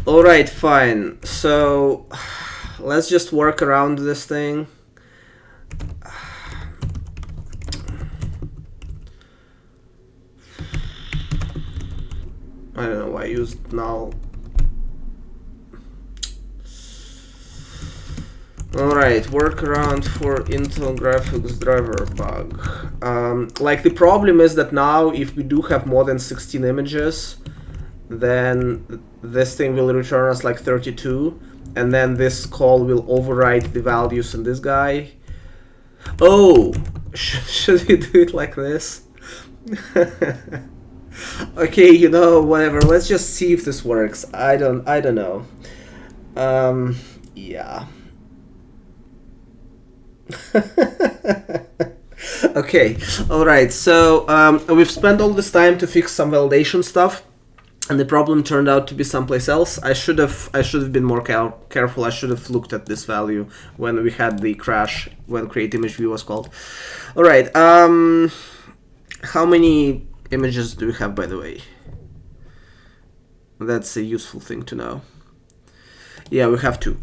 All right, fine. So let's just work around this thing. I don't know why I used null. Alright, workaround for Intel graphics driver bug. Like, the problem is that now if we do have more than 16 images, then this thing will return us like 32, and then this call will overwrite the values in this guy. Oh, should we do it like this? Okay, you know, whatever. Let's just see if this works. I don't know. Yeah. Okay, all right. So we've spent all this time to fix some validation stuff, and the problem turned out to be someplace else. I should have been more careful. I should have looked at this value when we had the crash when create image view was called. All right. How many images do we have, by the way? That's a useful thing to know. Yeah, we have 2.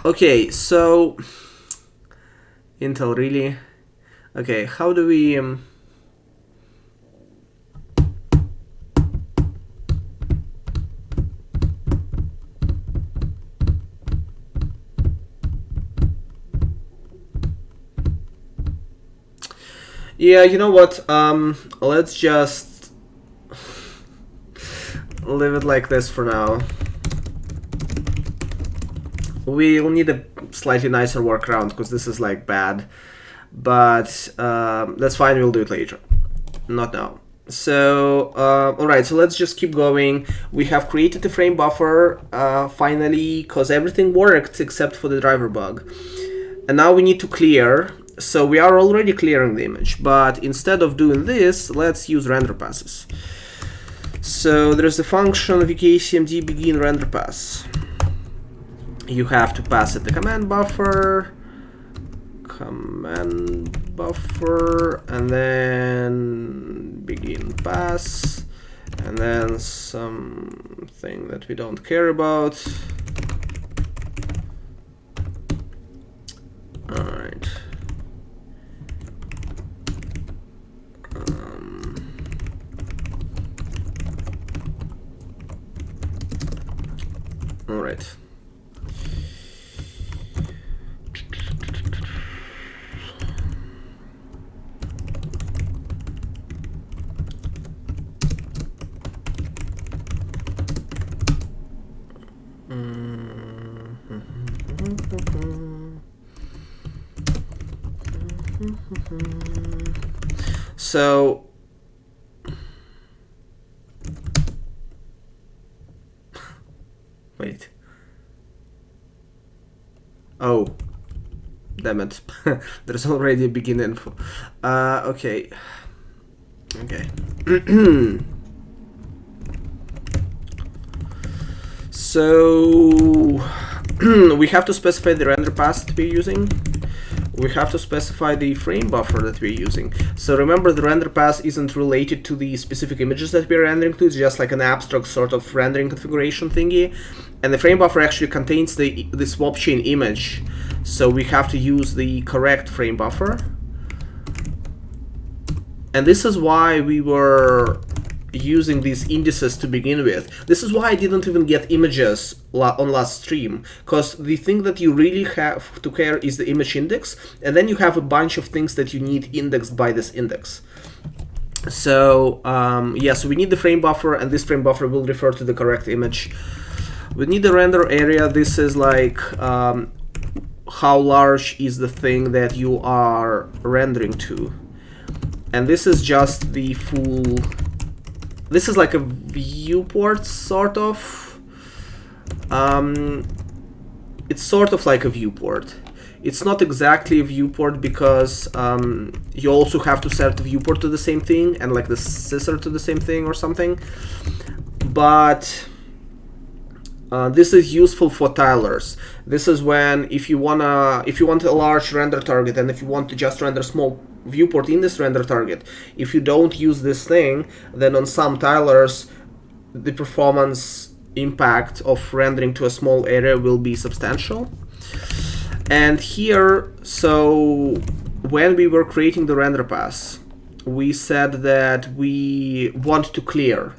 Okay, so Intel, really? Okay, how do we Yeah, you know what? Let's just leave it like this for now. We'll need a slightly nicer workaround because this is like bad, but that's fine. We'll do it later, not now. So, all right, so let's just keep going. We have created the frame buffer finally, because everything worked except for the driver bug. And now we need to clear. So we are already clearing the image, but instead of doing this, let's use renderpasses. So there's the function vkcmd begin renderpass. You have to pass it the command buffer, and then begin pass, and then something that we don't care about. All right. All right. So wait. Oh, damn it. There's already a begin info. Okay. Okay. So we have to specify the render pass that we're using. We have to specify the frame buffer that we're using. So remember, the render pass isn't related to the specific images that we're rendering to. It's just like an abstract sort of rendering configuration thingy. And the frame buffer actually contains the swapchain image. So we have to use the correct frame buffer. And this is why we were using these indices to begin with. This is why I didn't even get images on last stream, because the thing that you really have to care is the image index, and then you have a bunch of things that you need indexed by this index. So yeah, so we need the frame buffer, and this frame buffer will refer to the correct image. We need the render area. This is like how large is the thing that you are rendering to, and this is just the full. This is like a viewport, sort of. It's sort of like a viewport. It's not exactly a viewport because you also have to set the viewport to the same thing and like the scissor to the same thing or something. But this is useful for tilers. This is when if you want a large render target, and if you want to just render small viewport in this render target, if you don't use this thing, then on some tilers the performance impact of rendering to a small area will be substantial. And here, so when we were creating the render pass, we said that we want to clear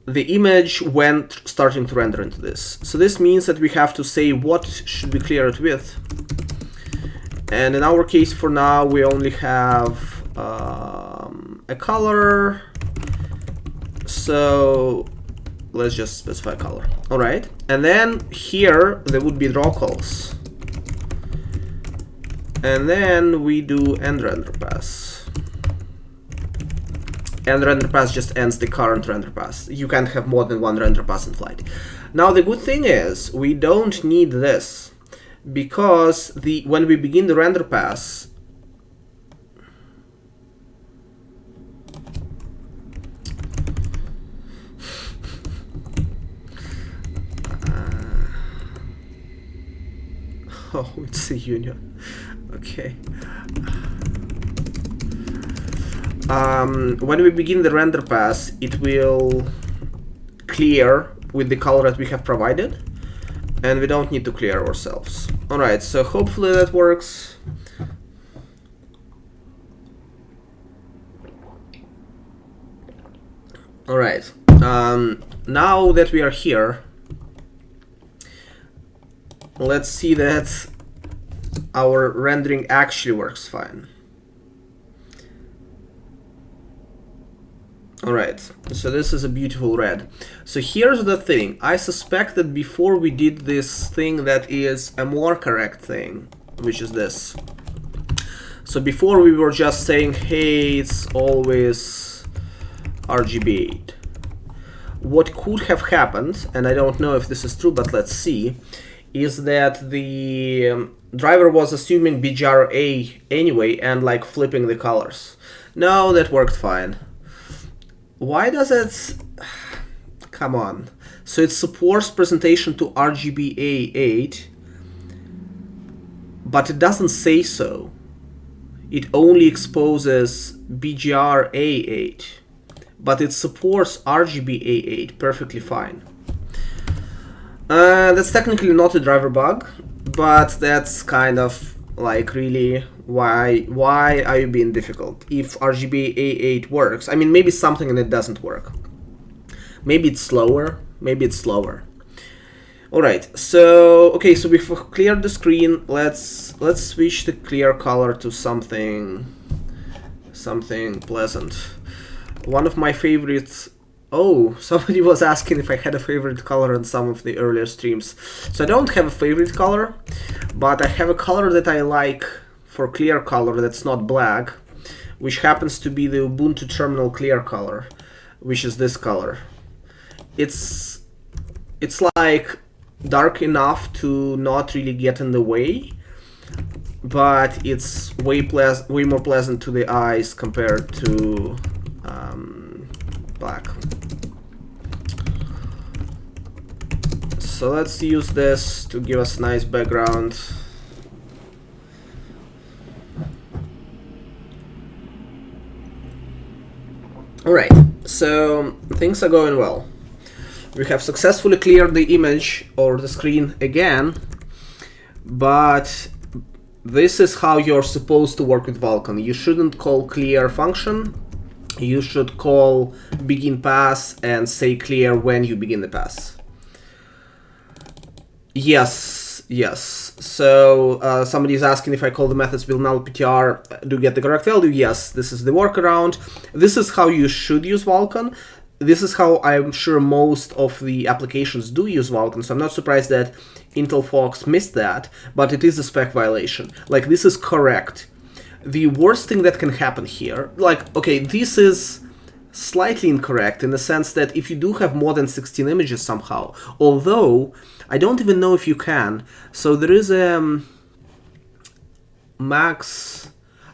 the image when starting to render into this. So this means that we have to say what should we clear it with. And in our case, for now, we only have a color. So let's just specify color. All right. And then here, there would be draw calls. And then we do end render pass. And render pass just ends the current render pass. You can't have more than one render pass in flight. Now, the good thing is we don't need this, because when we begin the render pass, oh, it's a union. Okay. When we begin the render pass, it will clear with the color that we have provided, and we don't need to clear ourselves. All right, so hopefully that works. All right, now that we are here, let's see that our rendering actually works fine. Alright, so this is a beautiful red. So here's the thing. I suspect that before we did this thing that is a more correct thing, which is this. So before we were just saying, hey, it's always RGB8. What could have happened, and I don't know if this is true, but let's see, is that the driver was assuming BGRA anyway and like flipping the colors. No, that worked fine. Why does it... Come on. So it supports presentation to RGBA8, but it doesn't say so. It only exposes BGRA8, but it supports RGBA8 perfectly fine. That's technically not a driver bug, but that's kind of like really why are you being difficult? If RGBA8 works, I mean, maybe something in it doesn't work. Maybe it's slower. Maybe it's slower. All right. So okay. So we've cleared the screen. Let's switch the clear color to something pleasant. One of my favorites. Oh, somebody was asking if I had a favorite color in some of the earlier streams. So I don't have a favorite color, but I have a color that I like for clear color that's not black, which happens to be the Ubuntu terminal clear color, which is this color. It's like dark enough to not really get in the way, but it's way more pleasant to the eyes compared to black. So let's use this to give us a nice background. Alright, so things are going well. We have successfully cleared the image or the screen again, but this is how you're supposed to work with Vulkan. You shouldn't call clear function. You should call begin pass and say clear when you begin the pass. Yes. So somebody is asking if I call the methods build null ptr to get the correct value. Yes, this is the workaround. This is how you should use Vulkan. This is how I'm sure most of the applications do use Vulkan, so I'm not surprised that Intel Fox missed that, but it is a spec violation. Like, this is correct. The worst thing that can happen here, like, okay, this is slightly incorrect in the sense that if you do have more than 16 images somehow, although I don't even know if you can, so there is a max...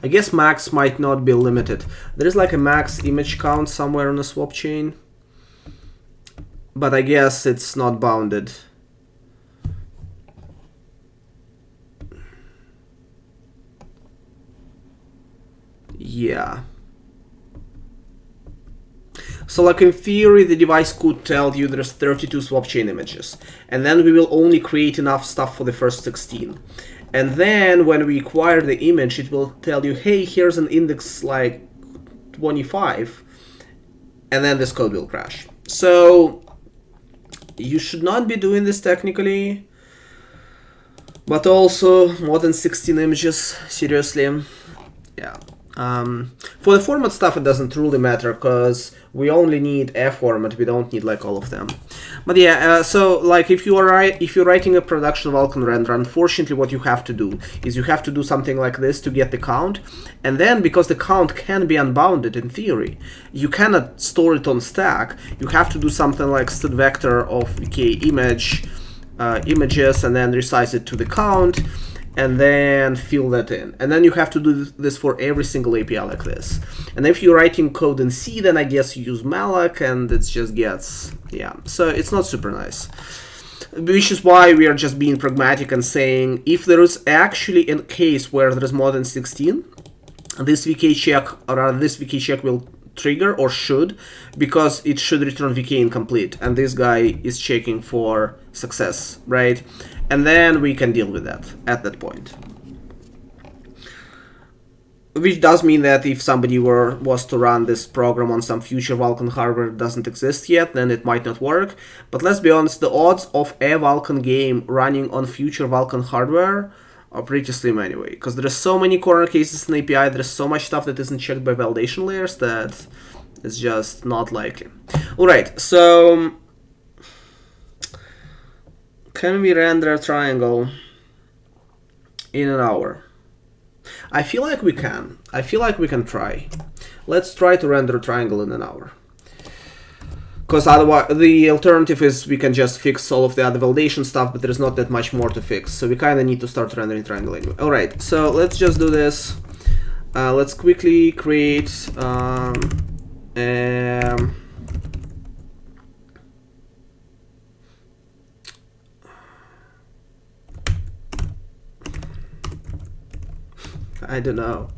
I guess max might not be limited. There is like a max image count somewhere on the swap chain, but I guess it's not bounded. Yeah. So like in theory, the device could tell you there's 32 swap chain images, and then we will only create enough stuff for the first 16. And then when we acquire the image, it will tell you, hey, here's an index like 25, and then this code will crash. So you should not be doing this technically, but also more than 16 images, seriously. Yeah. For the format stuff, it doesn't really matter because we only need a format. We don't need like all of them. But yeah, so like if you're writing a production Vulkan render, unfortunately, what you have to do is you have to do something like this to get the count, and then because the count can be unbounded in theory, you cannot store it on stack. You have to do something like stud vector of vk images, and then resize it to the count, and then fill that in. And then you have to do this for every single API like this. And if you're writing code in C, then I guess you use malloc, and it just gets, yeah. So it's not super nice. Which is why we are just being pragmatic and saying, if there is actually a case where there is more than 16, this vk check, or rather this vk check will trigger, or should, because it should return vk incomplete, and this guy is checking for success, right? And then we can deal with that at that point. Which does mean that if somebody was to run this program on some future Vulkan hardware that doesn't exist yet, then it might not work. But let's be honest, the odds of a Vulkan game running on future Vulkan hardware are pretty slim anyway, because there are so many corner cases in API, there's so much stuff that isn't checked by validation layers that it's just not likely. Alright, so can we render a triangle in an hour? I feel like we can. I feel like we can try. Let's try to render a triangle in an hour. Because otherwise, the alternative is we can just fix all of the other validation stuff, but there's not that much more to fix. So we kind of need to start rendering triangle anyway. All right, so let's just do this. Let's quickly create I don't know.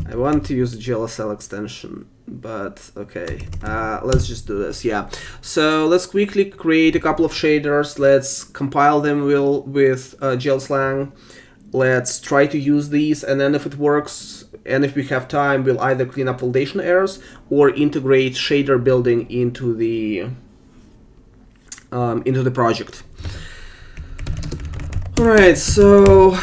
I want to use the GLSL extension, but okay. Let's just do this. Yeah. So let's quickly create a couple of shaders. Let's compile them with GLSlang. Let's try to use these, and then if it works, and if we have time, we'll either clean up validation errors or integrate shader building into the project. All right. So.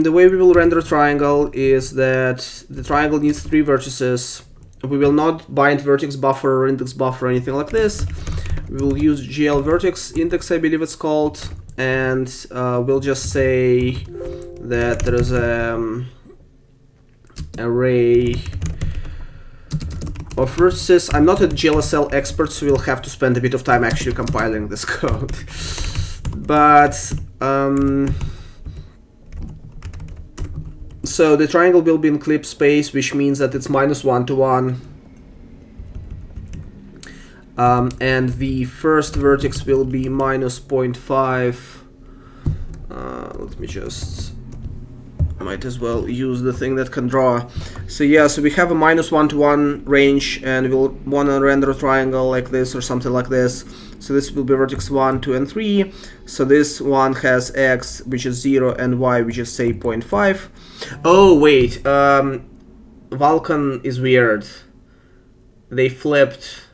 The way we will render a triangle is that the triangle needs 3 vertices. We will not bind vertex buffer or index buffer or anything like this. We will use GL vertex index, I believe it's called, and we'll just say that there is an array of vertices. I'm not a GLSL expert, so we'll have to spend a bit of time actually compiling this code. But so the triangle will be in clip space, which means that it's -1 to 1. And the first vertex will be -0.5. Let me just... might as well use the thing that can draw. So yeah, so we have a -1 to 1 range, and we'll want to render a triangle like this or something like this. So this will be vertex 1, 2, and 3. So this one has x, which is 0, and y, which is, say, 0.5. Oh, wait. Vulkan is weird. They flipped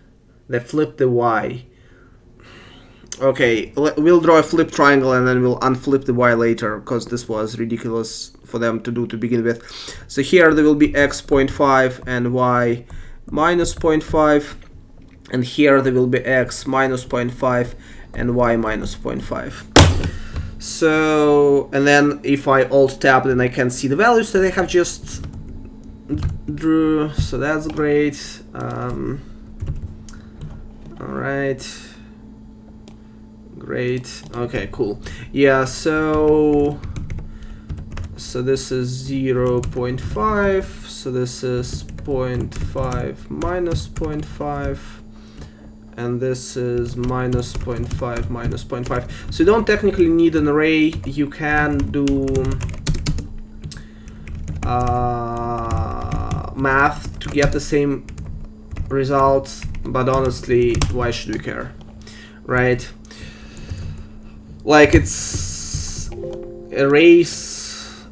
the y. Okay, we'll draw a flip triangle and then we'll unflip the y later, because this was ridiculous for them to do to begin with. So here there will be x 0.5 and y minus 0.5, and here there will be x minus 0.5 and y minus 0.5. So, and then if I alt tab, then I can see the values that I have just drew. So that's great. All right. Great. Okay, cool. Yeah, so this is 0.5. So this is 0.5 minus 0.5. And this is minus 0.5 minus 0.5. So you don't technically need an array. You can do math to get the same results, but honestly, why should we care, right? Like, it's arrays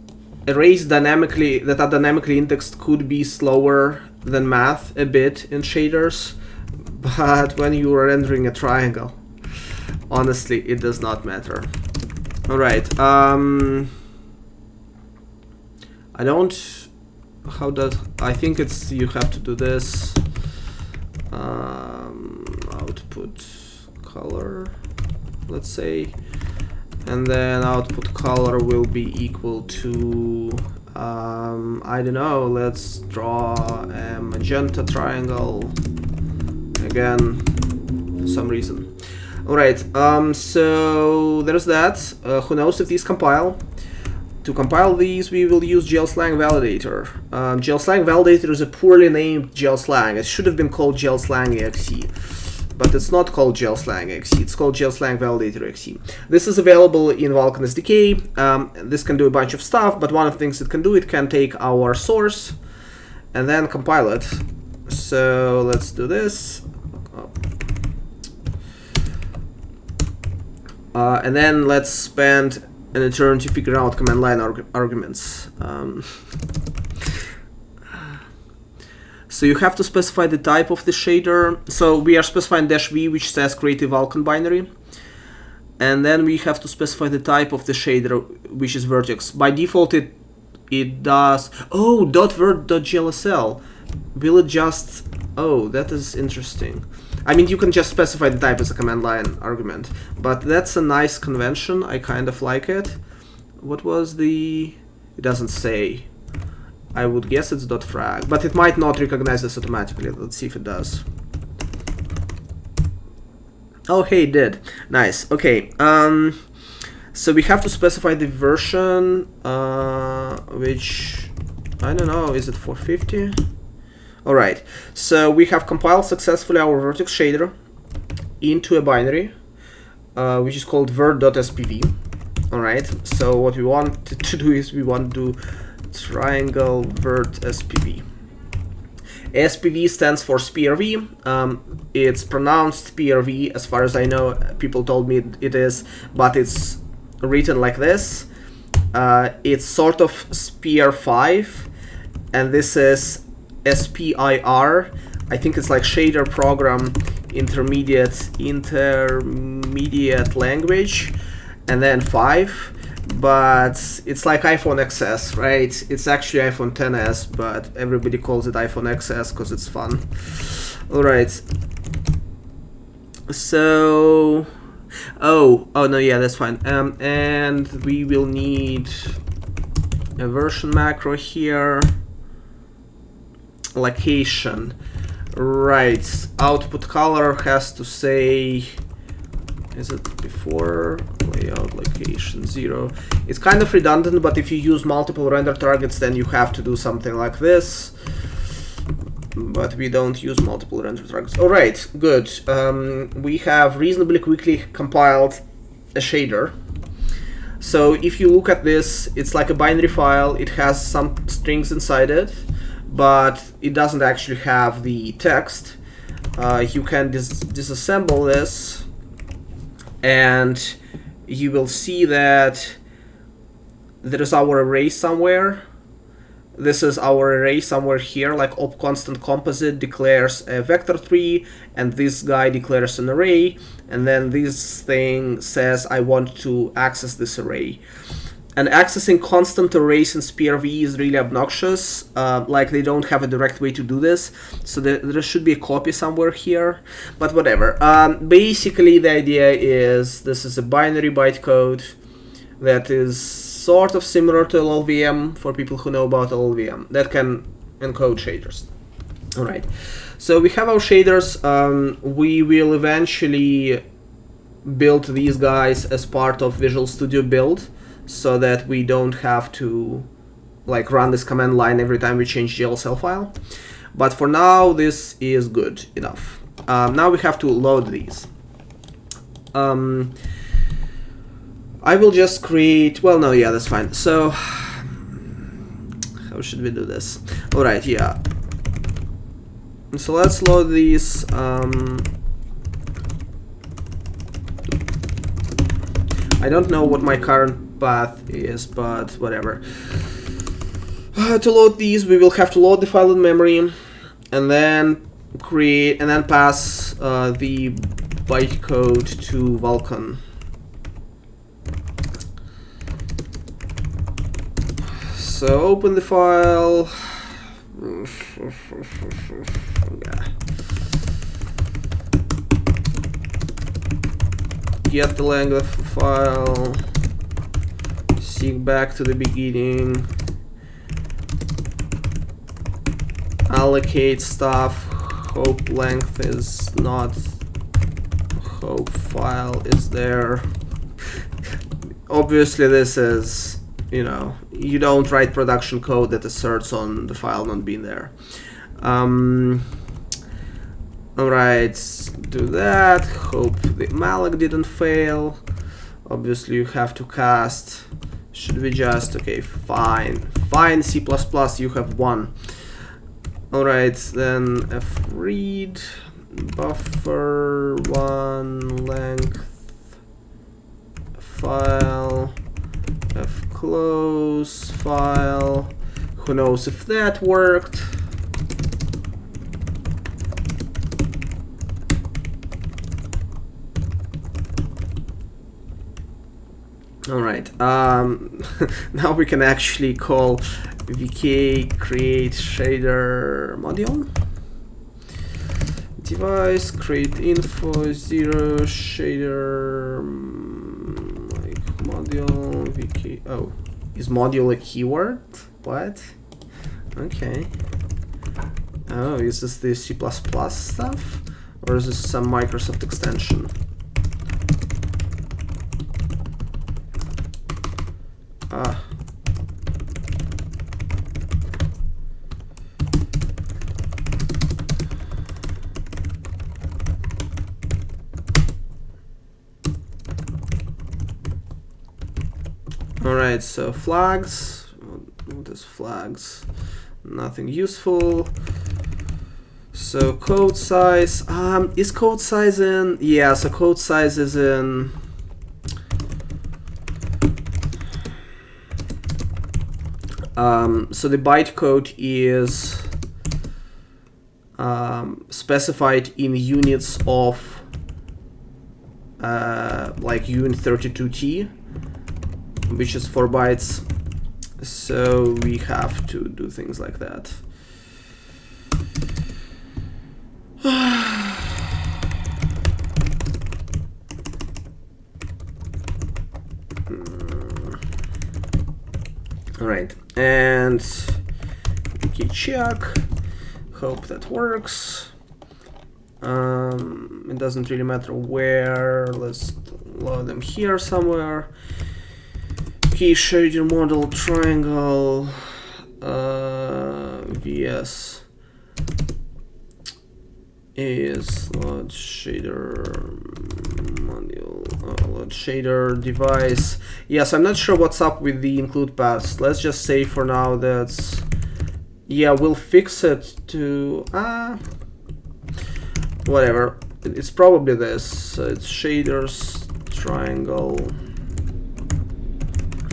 dynamically that are dynamically indexed could be slower than math a bit in shaders, but when you are rendering a triangle, honestly, it does not matter. All right. I don't. How does? I think it's you have to do this. Output color, let's say, and then output color will be equal to I don't know, let's draw a magenta triangle again for some reason. Alright, so there's that. Who knows if these compile. To compile these, we will use GLSlang validator. GLSlang validator is a poorly named GLSlang. It should have been called GLSlang exe, but it's not called GLSlang exe. It's called GLSlang validator exe. This is available in Vulkan SDK. This can do a bunch of stuff, but one of the things it can do, it can take our source and then compile it. So let's do this. And then let's spend an eternity figure out command line arguments. So you have to specify the type of the shader. So we are specifying -v, which says create a Vulkan binary. And then we have to specify the type of the shader, which is vertex. By default, it does. Oh, .vert.glsl. Will it just? Oh, that is interesting. I mean, you can just specify the type as a command line argument, but that's a nice convention. I kind of like it. What was the? It doesn't say. I would guess it's .frag, but it might not recognize this automatically. Let's see if it does. Oh, hey, it did. Nice. Okay. So we have to specify the version, which I don't know. Is it 450? All right. So we have compiled successfully our vertex shader into a binary, which is called vert.spv. All right. So what we want to do is we want to do triangle vert spv. SPV stands for SPRV. It's pronounced PRV as far as I know. People told me it is, but it's written like this. It's sort of SPR 5, and this is SPIR. I think it's like shader program intermediate language, and then 5. But it's like iPhone XS, right? It's actually iPhone XS, but everybody calls it iPhone XS because it's fun. All right. So, oh no, yeah, that's fine. And we will need a version macro here. Location, right? Output color has to say. Is it before layout location 0? It's kind of redundant, but if you use multiple render targets, then you have to do something like this. But we don't use multiple render targets. All right, good. We have reasonably quickly compiled a shader. So if you look at this, it's like a binary file. It has some strings inside it, but it doesn't actually have the text. You can disassemble this, and you will see that there is our array somewhere. This is our array somewhere here, like op constant composite declares a vector tree, and this guy declares an array, and then this thing says I want to access this array. And accessing constant arrays in SPRV is really obnoxious. Like, they don't have a direct way to do this, so there should be a copy somewhere here, but whatever. Basically, the idea is this is a binary bytecode that is sort of similar to LLVM for people who know about LLVM that can encode shaders. All right, so we have our shaders. We will eventually build these guys as part of Visual Studio Build, so that we don't have to like run this command line every time we change GLSL file. But for now, this is good enough. Now we have to load these. I will just create, well, no, yeah, that's fine. So how should we do this? All right, yeah. So let's load these. I don't know what my current path is, but whatever. To load these, we will have to load the file in memory, and then create and then pass the bytecode to Vulkan. So open the file. Get the length of the file. Seek back to the beginning. Allocate stuff. Hope length is not. Hope file is there. Obviously, this is, you know, you don't write production code that asserts on the file not being there. Alright, do that. Hope the malloc didn't fail. Obviously, you have to cast. Should we just, okay, fine. Fine, C++, you have 1. Alright, then fread buffer 1 length file fclose file. Who knows if that worked? All right. Now we can actually call vk create shader module. Device create info 0 shader like module vk. Oh, Is module a keyword? What? Okay. Oh, is this the C++ stuff? Or is this some Microsoft extension? Ah. Alright, so flags. What is flags? Nothing useful. So code size. Is code size in? Yeah, so code size is in. So the bytecode is specified in units of like uint32t, which is 4 bytes. So we have to do things like that. All right, and okay, check. Hope that works. It doesn't really matter where. Let's load them here somewhere. Key shader model triangle. VS is load shader module, load shader device. Yes, I'm not sure what's up with the include paths. Let's just say for now that's, yeah, we'll fix it to whatever. It's probably this. It's shaders triangle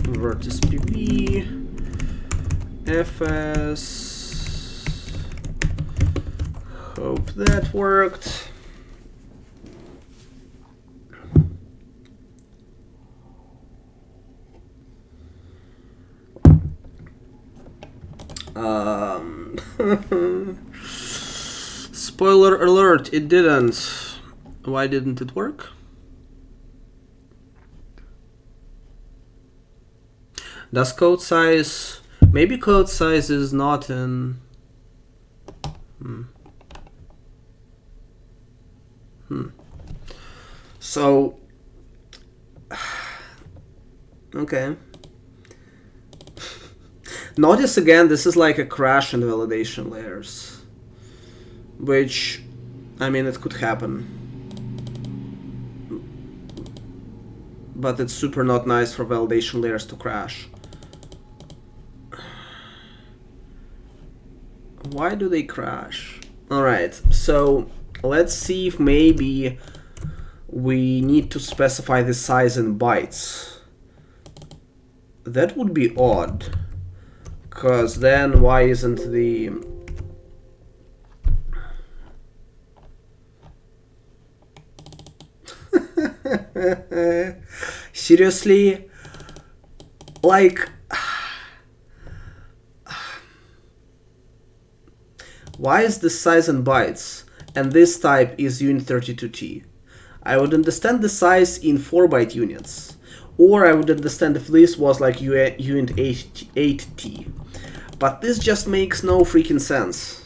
vertex PV FS. Hope that worked. Spoiler alert, it didn't. Why didn't it work? Does code size, maybe code size is not in So okay. Notice again, this is like a crash in validation layers, which, I mean, it could happen, but it's super not nice for validation layers to crash. Why do they crash? All right, so let's see if maybe we need to specify the size in bytes. That would be odd, because then why isn't the seriously, like, why is this size in bytes and this type is uint32t? I would understand the size in 4-byte units, or I would understand if this was like uint8t, but this just makes no freaking sense.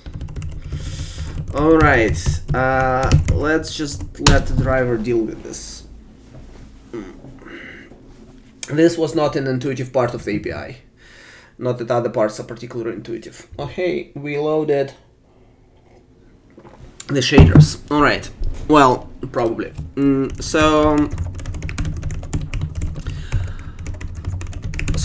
Alright, let's just let the driver deal with this. This was not an intuitive part of the API. Not that other parts are particularly intuitive. Oh hey, we loaded the shaders. Alright, well, probably. So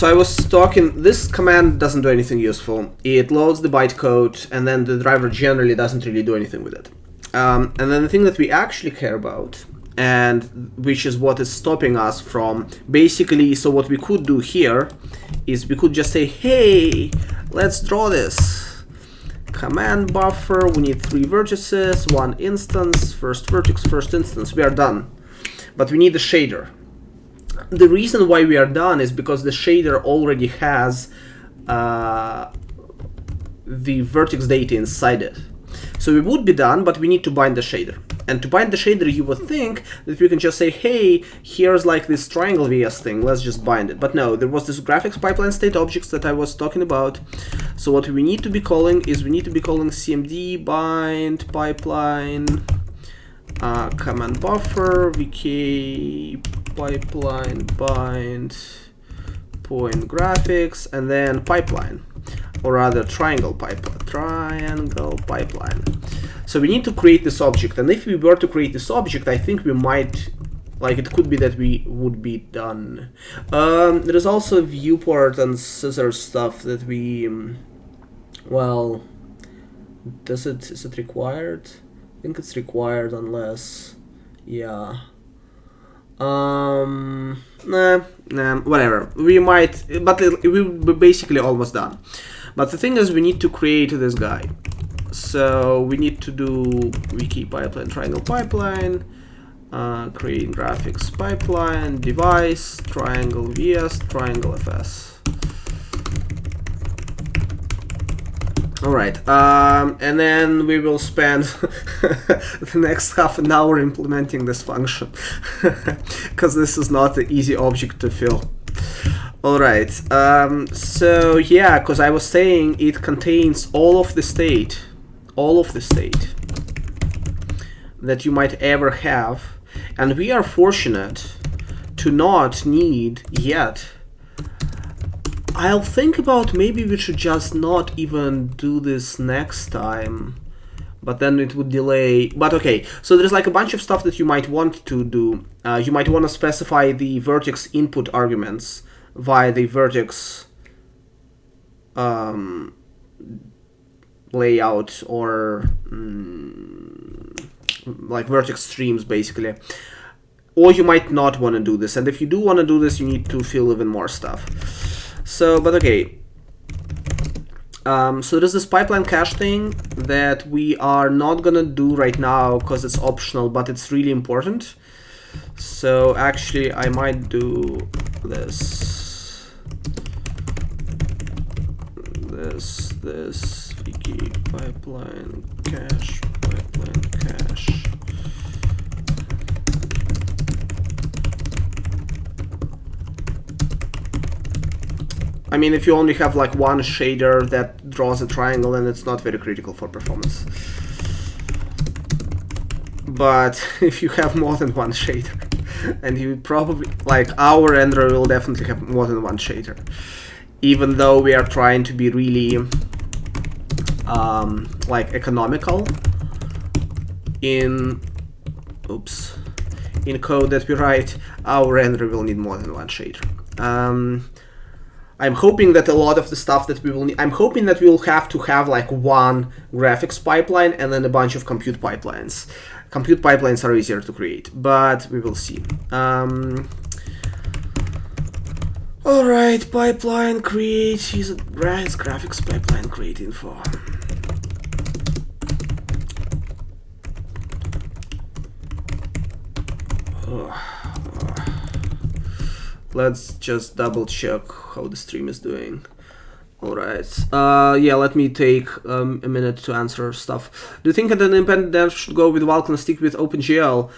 I was talking, this command doesn't do anything useful. It loads the bytecode and then the driver generally doesn't really do anything with it. And then the thing that we actually care about, and which is what is stopping us from basically, so what we could do here is we could just say, hey, let's draw this. Command buffer, we need 3 vertices, 1 instance, first vertex, first instance, we are done. But we need a shader. The reason why we are done is because the shader already has the vertex data inside it. So we would be done, but we need to bind the shader. And to bind the shader, you would think that we can just say, hey, here's like this triangle VS thing, let's just bind it. But no, there was this graphics pipeline state objects that I was talking about. So what we need to be calling is we need to be calling cmd bind pipeline command buffer vk pipeline bind point graphics, and then pipeline, or rather triangle pipeline. So we need to create this object, and if we were to create this object, I think we might, like, it could be that we would be done. There is also viewport and scissors stuff that we, well, is it required? I think it's required unless, yeah. Whatever. We might, but we'll be basically almost done. But the thing is, we need to create this guy. So we need to do wiki pipeline triangle pipeline, create graphics pipeline, device, triangle vs, triangle fs. Alright, and then we will spend the next half an hour implementing this function, because this is not an easy object to fill. Alright, so yeah, because I was saying it contains all of the state that you might ever have, and we are fortunate to not need yet. I'll think about maybe we should just not even do this next time, but then it would delay. But okay, so there's like a bunch of stuff that you might want to do. You might want to specify the vertex input arguments via the vertex layout, or like vertex streams basically. Or you might not want to do this, and if you do want to do this, you need to fill even more stuff. So, but okay. So there's this pipeline cache thing that we are not gonna do right now because it's optional, but it's really important. So actually, I might do this, wiki pipeline cache. I mean, if you only have like one shader that draws a triangle, then it's not very critical for performance. But if you have more than one shader, and you probably, like, our renderer will definitely have more than one shader, even though we are trying to be really like economical in code that we write, our renderer will need more than one shader. I'm hoping that a lot of the stuff that we will need, I'm hoping that we'll have to have like one graphics pipeline and then a bunch of compute pipelines. Compute pipelines are easier to create, but we will see. Alright, pipeline create, is it right? Graphics pipeline create info. Let's just double check how the stream is doing. Alright, yeah, let me take a minute to answer stuff. Do you think that an independent dev should go with Vulkan and stick with OpenGL?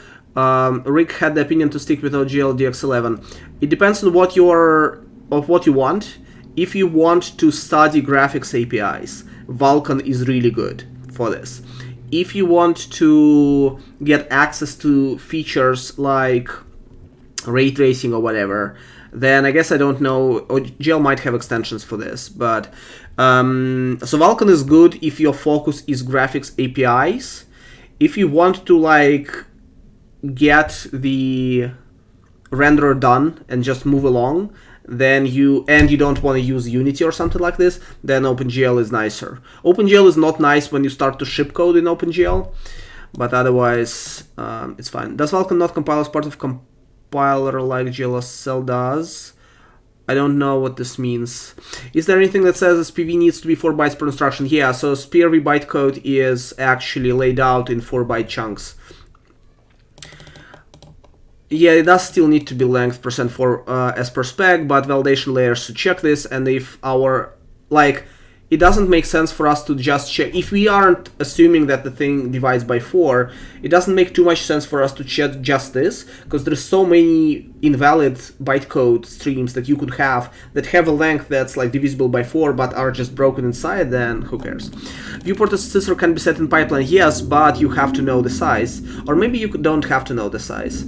Rick had the opinion to stick with OGL DX11. It depends on what you want. If you want to study graphics APIs, Vulkan is really good for this. If you want to get access to features like ray tracing or whatever, then I guess I don't know, OGL might have extensions for this, but so Vulkan is good if your focus is graphics APIs. If you want to like get the renderer done and just move along, then you don't want to use Unity or something like this, then OpenGL is nicer. OpenGL is not nice when you start to ship code in OpenGL, but otherwise it's fine. Does Vulkan not compile as part of compiler like GLSL does? I don't know what this means. Is there anything that says SPV needs to be 4 bytes per instruction? Yeah, so SPV bytecode is actually laid out in 4 byte chunks. Yeah, it does still need to be length %4 as per spec, but validation layers to check this, and if our, like, it doesn't make sense for us to just check. If we aren't assuming that the thing divides by 4, it doesn't make too much sense for us to check just this, because there's so many invalid bytecode streams that you could have that have a length that's like divisible by 4 but are just broken inside, then who cares? Viewport scissor can be set in pipeline, yes, but you have to know the size. Or maybe you don't have to know the size.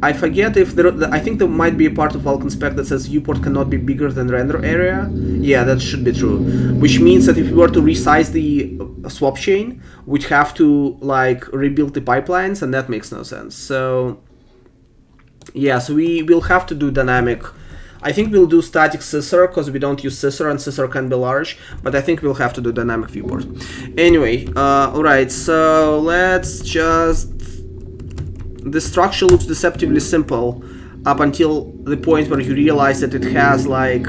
I forget if I think there might be a part of Vulkan spec that says viewport cannot be bigger than render area. Yeah, that should be true. Which means that if we were to resize the swap chain, we'd have to like rebuild the pipelines, and that makes no sense. So yeah, so we will have to do dynamic. I think we'll do static scissor because we don't use scissor, and scissor can be large, but I think we'll have to do dynamic viewport. Anyway, alright, so let's just... The structure looks deceptively simple up until the point where you realize that it has like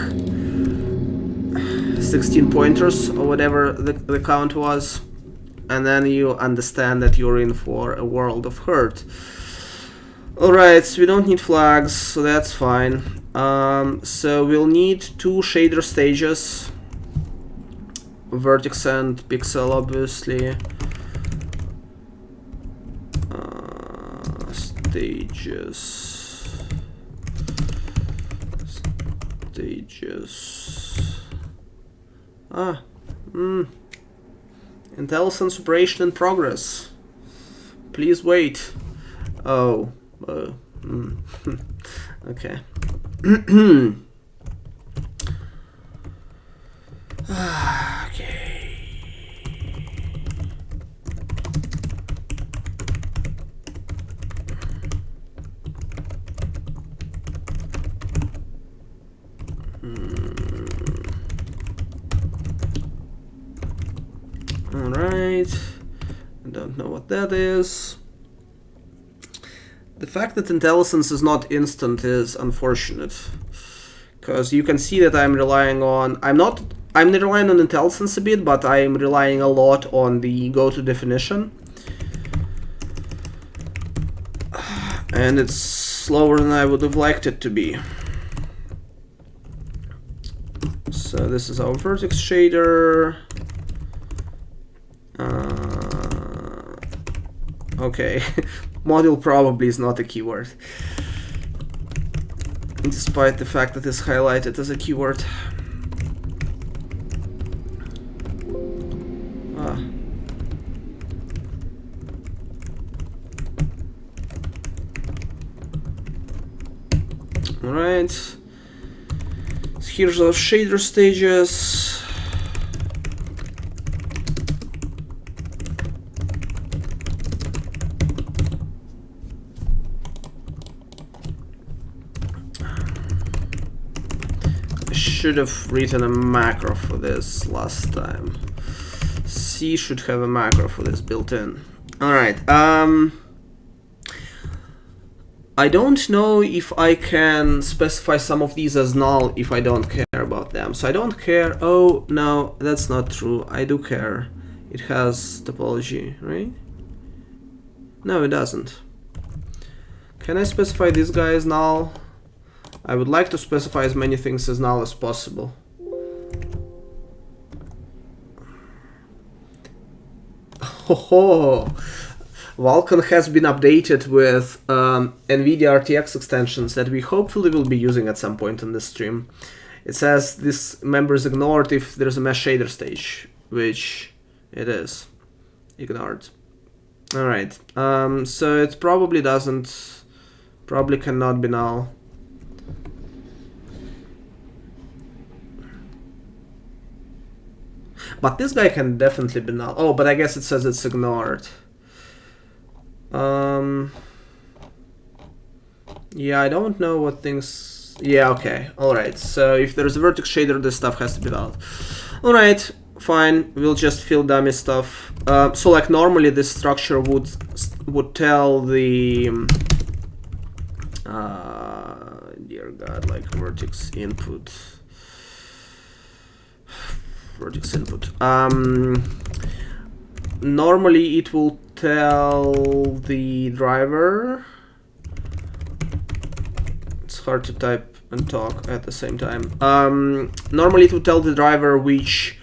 16 pointers or whatever the count was, and then you understand that you're in for a world of hurt. Alright, so we don't need flags, so that's fine. So we'll need 2 shader stages, vertex and pixel obviously. Stages. Intellisense operation in progress. Please wait. Oh. Okay. Okay. Alright, I don't know what that is. The fact that IntelliSense is not instant is unfortunate, because you can see that I'm relying on, I'm relying on IntelliSense a bit, but I'm relying a lot on the go-to definition. And it's slower than I would have liked it to be. So this is our vertex shader. Okay, module probably is not a keyword, despite the fact that it's highlighted as a keyword. Alright, so here's our shader stages. Should have written a macro for this last time. C should have a macro for this built in. Alright, I don't know if I can specify some of these as null if I don't care about them. So I don't care. Oh, no, that's not true. I do care. It has topology, right? No, it doesn't. Can I specify this guy as null? I would like to specify as many things as null as possible. Oh, Vulkan has been updated with NVIDIA RTX extensions that we hopefully will be using at some point in this stream. It says this member is ignored if there's a mesh shader stage, which it is ignored. Alright, so it probably cannot be null. But this guy can definitely be null. Oh, but I guess it says it's ignored. Yeah, I don't know what things... Yeah, okay. Alright, so if there's a vertex shader, this stuff has to be valid. Alright, fine. We'll just fill dummy stuff. So like normally this structure would tell the... dear God, like vertex input. Vertex input. Normally it will tell the driver. It's hard to type and talk at the same time. Normally it would tell the driver which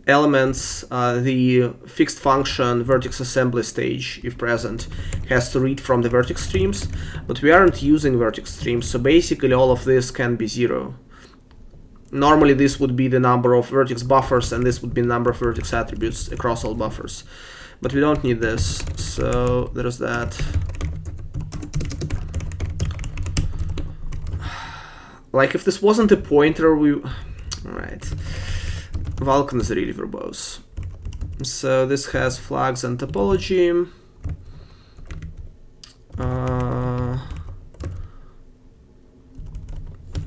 elements the fixed function vertex assembly stage, if present, has to read from the vertex streams, but we aren't using vertex streams, so basically all of this can be 0. Normally this would be the number of vertex buffers, and this would be the number of vertex attributes across all buffers. But we don't need this, so there's that. Like, if this wasn't a pointer, Alright. Vulkan is really verbose. So this has flags and topology.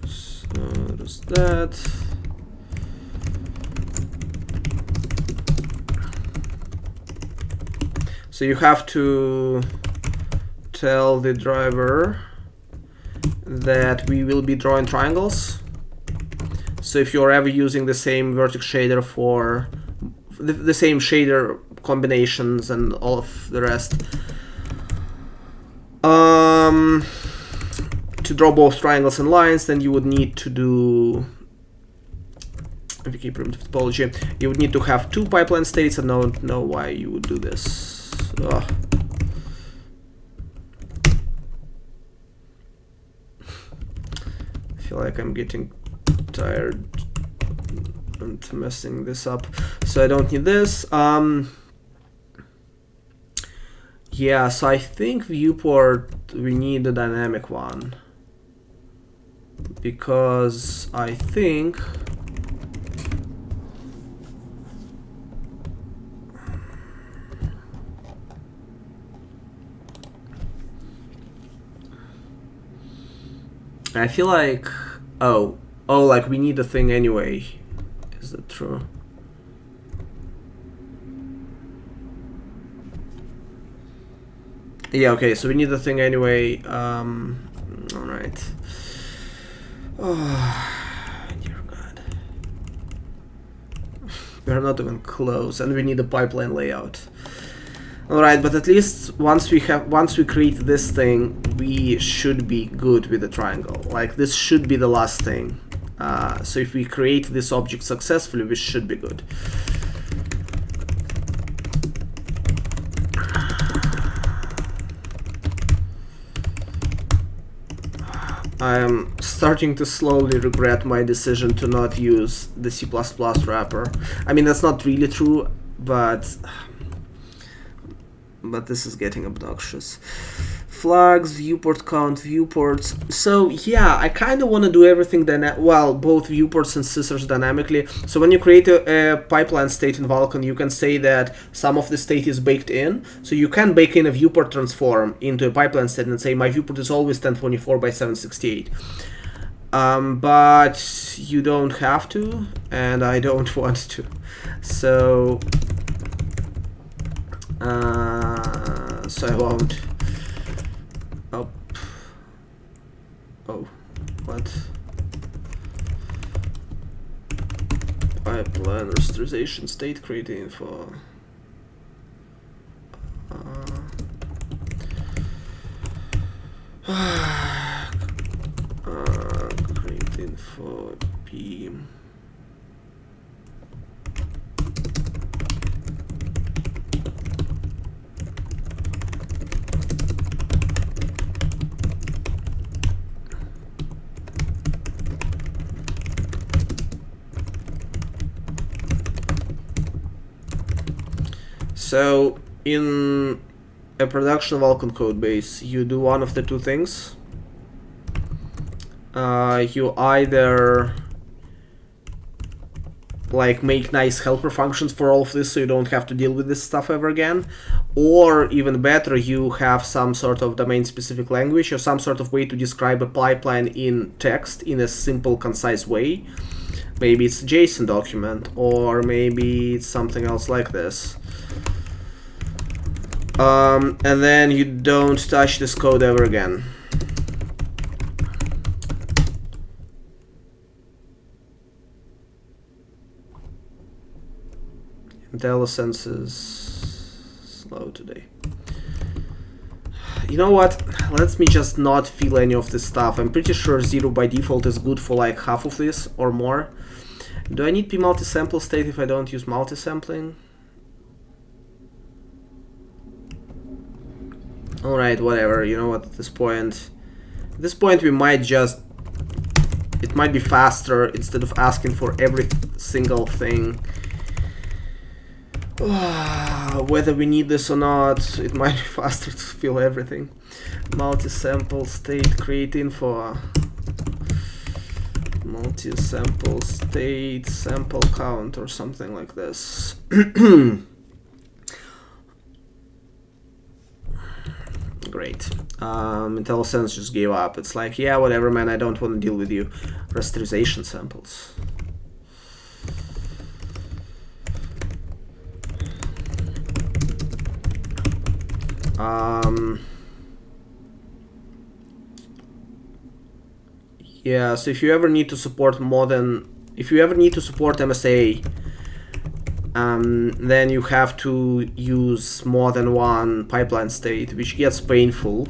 So there's that. So you have to tell the driver that we will be drawing triangles. So if you're ever using the same vertex shader for the same shader combinations and all of the rest, to draw both triangles and lines, then you would need to do VK primitive topology. You would need to have 2 pipeline states. I don't know why you would do this. Ugh. I feel like I'm getting tired and messing this up, so I don't need this. Yeah, so I think viewport, we need a dynamic one, because I think I feel like oh, like we need a thing anyway. Is that true? Yeah, okay, so we need the thing anyway. Alright. Oh, dear God. We're not even close, and we need a pipeline layout. Alright, but at least once we create this thing, we should be good with the triangle. Like, this should be the last thing. So if we create this object successfully, we should be good. I am starting to slowly regret my decision to not use the C++ wrapper. I mean, that's not really true, but this is getting obnoxious. Flags, viewport count, viewports. So yeah, I kind of want to do everything both viewports and scissors dynamically. So when you create a pipeline state in Vulkan, you can say that some of the state is baked in. So you can bake in a viewport transform into a pipeline state and say my viewport is always 1024 by 768. But you don't have to, and I don't want to. So so I won't. Oh, what? Pipeline rasterization state creating info. Create info P. So in a production Vulkan code base, you do one of the two things. You either like make nice helper functions for all of this so you don't have to deal with this stuff ever again, or even better, you have some sort of domain specific language or some sort of way to describe a pipeline in text in a simple, concise way. Maybe it's a JSON document, or maybe it's something else like this. And then you don't touch this code ever again. IntelliSense is slow today. You know what? Let me just not fill any of this stuff. I'm pretty sure 0 by default is good for like half of this or more. Do I need p multi-sample state if I don't use multi-sampling? Alright, whatever. You know what, at this point we might just... It might be faster instead of asking for every single thing. Whether we need this or not, it might be faster to fill everything. Multi-sample state create info. Multi-sample state sample count or something like this. Great. IntelliSense just gave up. It's like, yeah, whatever, man, I don't want to deal with you. Rasterization samples. Yeah, so if you ever need to support MSA, then you have to use more than one pipeline state, which gets painful.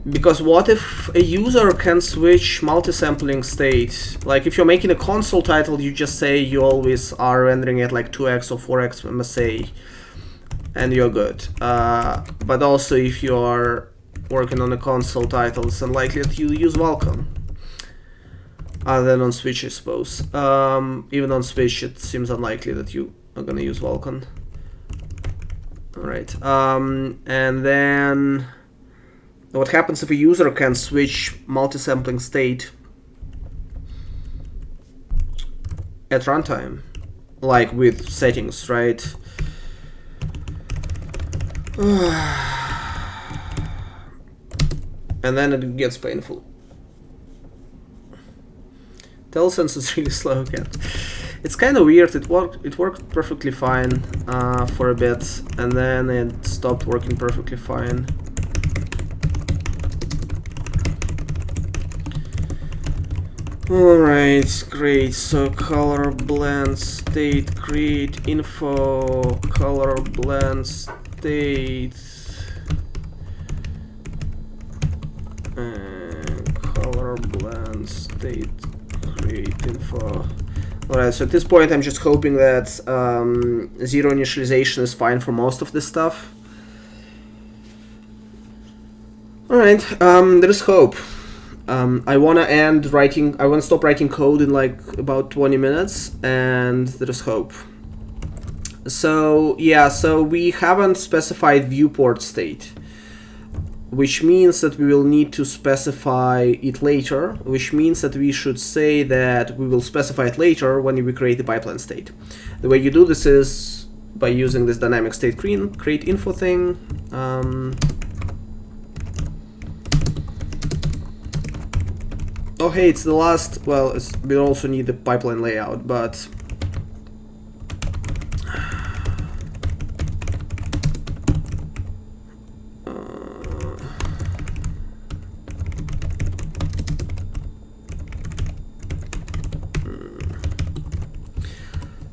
Because what if a user can switch multi-sampling state? Like if you're making a console title, you just say you always are rendering at like 2x or 4x MSA, and you're good. But also if you are working on a console title, it's unlikely that you use Vulkan. Other than on Switch, I suppose. Even on Switch, it seems unlikely that you are gonna use Vulkan. Alright. And then what happens if a user can switch multi-sampling state at runtime? Like with settings, right? And then it gets painful. IntelliSense is really slow again. It's kind of weird. It worked perfectly fine for a bit, and then it stopped working perfectly fine. Alright, great. So color blend state create info color blend state color blend state create info. Alright, so at this point I'm just hoping that zero initialization is fine for most of this stuff. Alright, there is hope. I want to stop writing code in like about 20 minutes, and there is hope. So yeah, so we haven't specified viewport state, which means that we will need to specify it later, which means that we should say that we will specify it later when we create the pipeline state. The way you do this is by using this dynamic state create info thing. Oh hey, it's the last, well, we also need the pipeline layout, but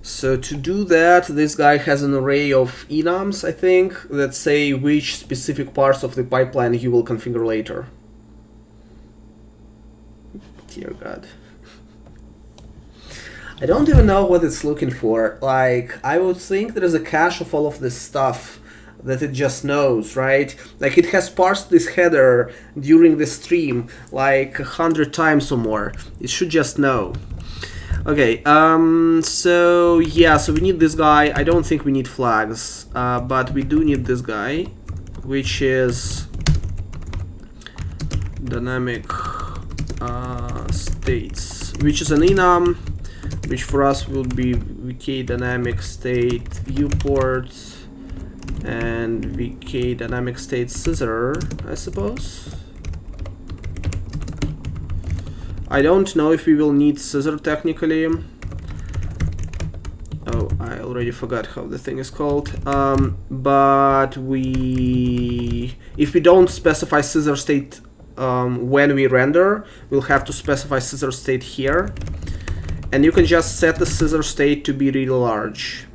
so to do that, this guy has an array of enums, I think, that say which specific parts of the pipeline you will configure later. Dear God. I don't even know what it's looking for. Like, I would think there's a cache of all of this stuff that it just knows, right? Like, it has parsed this header during the stream like 100 times or more. It should just know. Okay, so yeah, so we need this guy. I don't think we need flags, but we do need this guy, which is dynamic states, which is an enum, which for us will be vk dynamic state viewport and vk dynamic state scissor, I suppose. I don't know if we will need scissor technically. Oh, I already forgot how the thing is called. But if we don't specify scissor state when we render, we'll have to specify scissor state here, and you can just set the scissor state to be really large,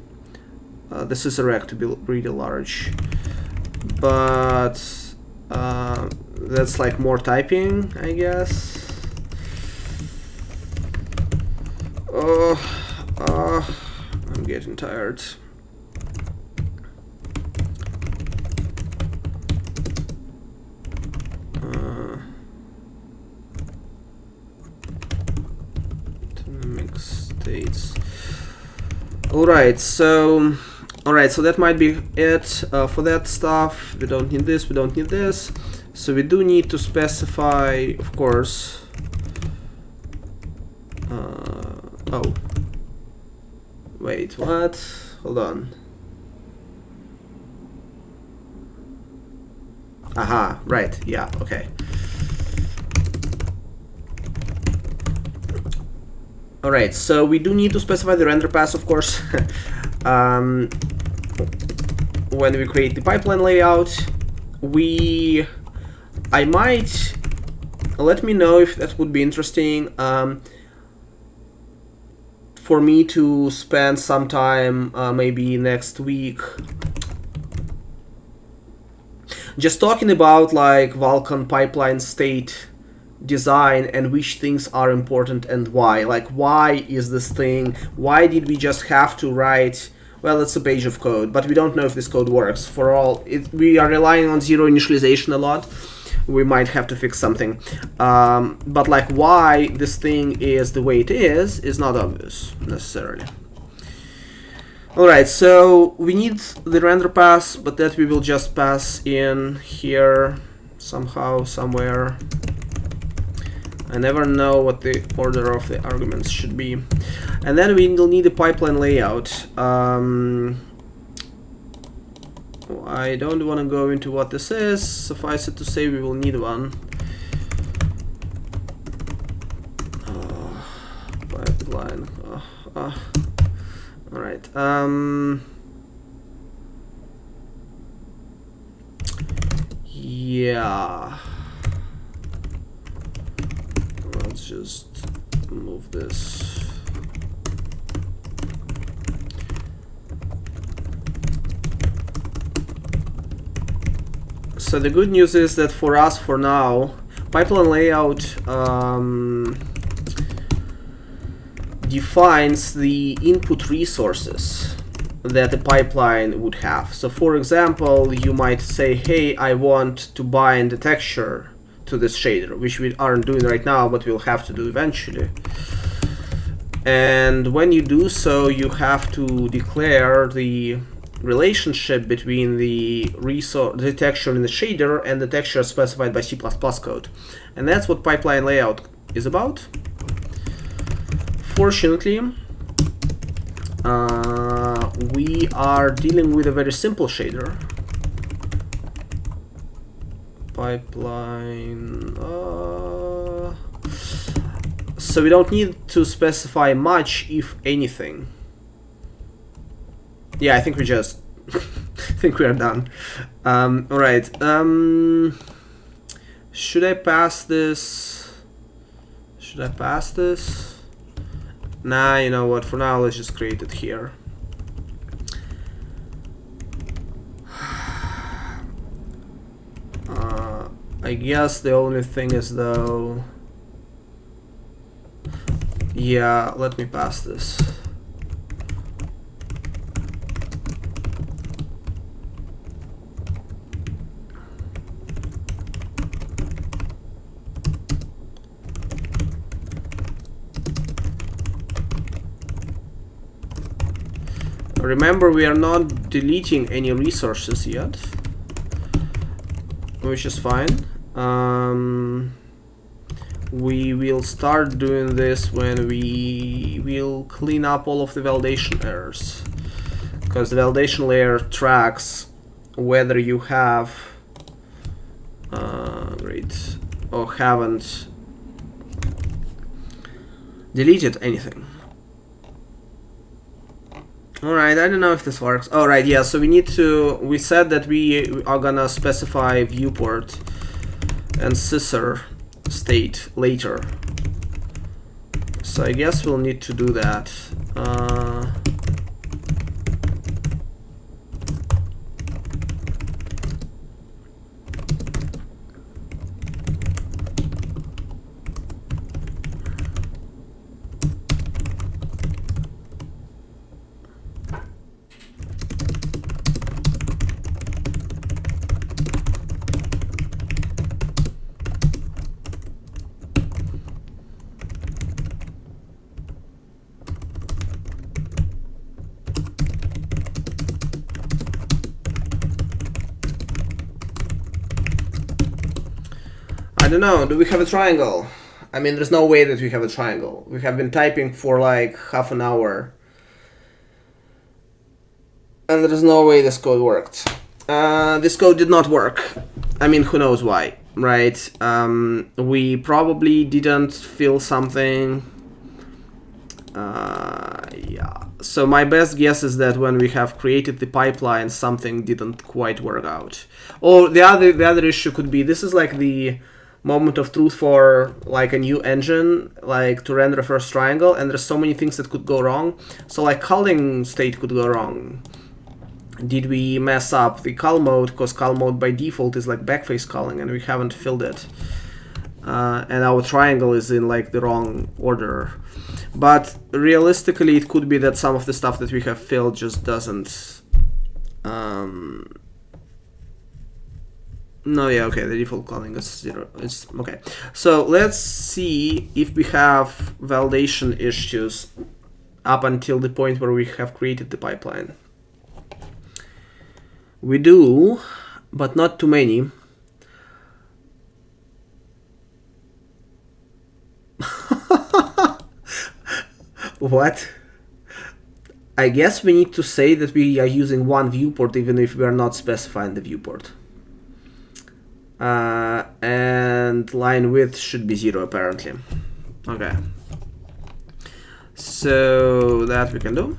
the scissor rect to be really large. but that's like more typing, I guess. I'm getting tired. Mix states. Alright, so that might be it for that stuff. We don't need this, we don't need this. So we do need to specify, of course. Oh. Wait, what? Hold on. Aha, right, yeah, okay. Alright, so we do need to specify the render pass, of course. When we create the pipeline layout, I might, let me know if that would be interesting for me to spend some time, maybe next week, just talking about like Vulkan pipeline state design and which things are important and why. Like, why is this thing? Why did we just have to write? Well, it's a page of code, but we don't know if this code works. For all, we are relying on zero initialization a lot. We might have to fix something. But like, why this thing is the way it is not obvious necessarily. Alright, so we need the render pass, but that we will just pass in here somehow, somewhere. I never know what the order of the arguments should be. And then we will need a pipeline layout. I don't want to go into what this is. Suffice it to say we will need one. Pipeline. Alright. Yeah. Let's just move this. So the good news is that for us, for now, pipeline layout defines the input resources that the pipeline would have. So for example, you might say, hey, I want to bind a texture to this shader, which we aren't doing right now, but we'll have to do eventually. And when you do so, you have to declare the relationship between the texture in the shader and the texture specified by C++ code. And that's what pipeline layout is about. Fortunately, we are dealing with a very simple shader. Pipeline. So we don't need to specify much, if anything. Yeah, I think we just think we are done. Alright. Should I pass this? Should I pass this? Nah, you know what? For now, let's just create it here. I guess the only thing is though. Yeah, let me pass this. Remember, we are not deleting any resources yet, which is fine. We will start doing this when we will clean up all of the validation errors, because the validation layer tracks whether you have great or haven't deleted anything. Alright, I don't know if this works. Alright, yeah, so we said that we are gonna specify viewport and scissor state later. So I guess we'll need to do that. I don't know, do we have a triangle? I mean, there's no way that we have a triangle. We have been typing for like half an hour. And there's no way this code worked. This code did not work. I mean, who knows why, right? We probably didn't fill something. Yeah. So my best guess is that when we have created the pipeline, something didn't quite work out. Or the other issue could be, this is like the moment of truth for like a new engine, like to render a first triangle, and there's so many things that could go wrong. So like culling state could go wrong. Did we mess up the cull mode? Because cull mode by default is like backface culling, and we haven't filled it. And our triangle is in like the wrong order. But realistically, it could be that some of the stuff that we have filled just doesn't. No, yeah, okay, the default culling is 0. It's okay. So let's see if we have validation issues up until the point where we have created the pipeline. We do, but not too many. What? I guess we need to say that we are using one viewport even if we are not specifying the viewport. And line width should be 0 apparently. Okay. So that we can do.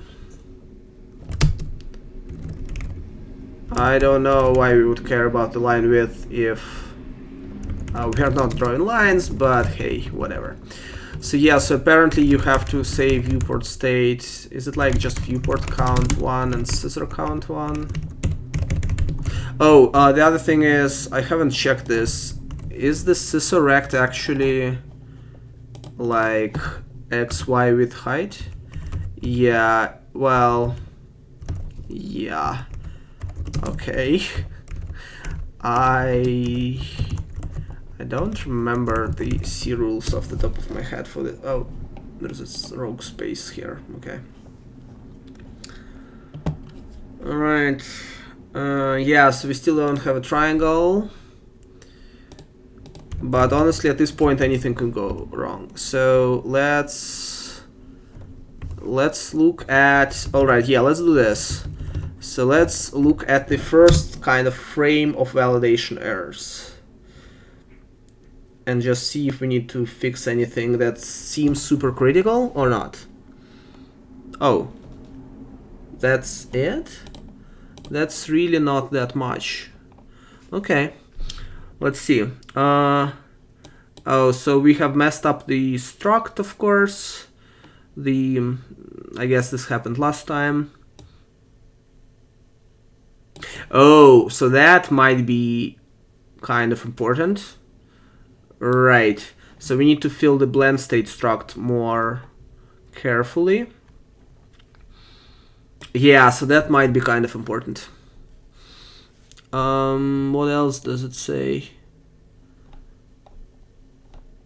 I don't know why we would care about the line width if we are not drawing lines, but hey, whatever. So yeah, so apparently you have to say viewport state. Is it like just viewport count 1 and scissor count 1? Oh, the other thing is, I haven't checked this. Is the scissor rect actually like XY with height? Yeah, well, yeah. Okay. I don't remember the C rules off the top of my head for the. Oh, there's this rogue space here. Okay. All right. Yeah, so we still don't have a triangle. But honestly, at this point, anything can go wrong. So let's look at. All right. Yeah, let's do this. So let's look at the first kind of frame of validation errors and just see if we need to fix anything that seems super critical or not. Oh, that's it? That's really not that much. Okay, let's see. Oh, so we have messed up the struct, of course. I guess this happened last time. Oh, so that might be kind of important. Right. So we need to fill the blend state struct more carefully. Yeah, so that might be kind of important. What else does it say?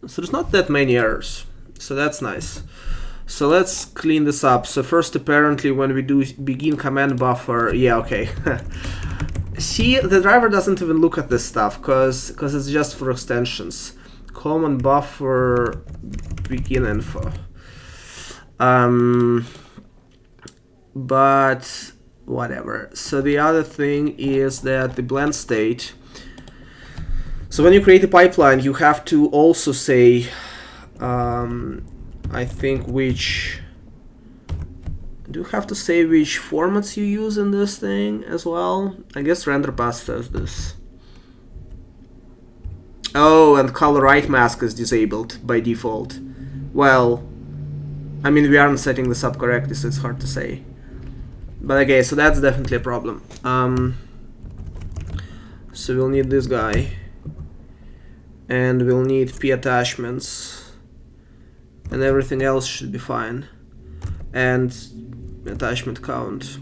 So there's not that many errors. So that's nice. So let's clean this up. So first, apparently, when we do begin command buffer, yeah, okay. See, the driver doesn't even look at this stuff because it's just for extensions. Command buffer begin info. But whatever. So the other thing is that the blend state. So when you create a pipeline, you have to also say. I think which. Do you have to say which formats you use in this thing as well? I guess renderpass says this. Oh, and color right mask is disabled by default. Well, I mean, we aren't setting this up correctly, so it's hard to say. But okay, so that's definitely a problem. So we'll need this guy. And we'll need P attachments. And everything else should be fine. And attachment count.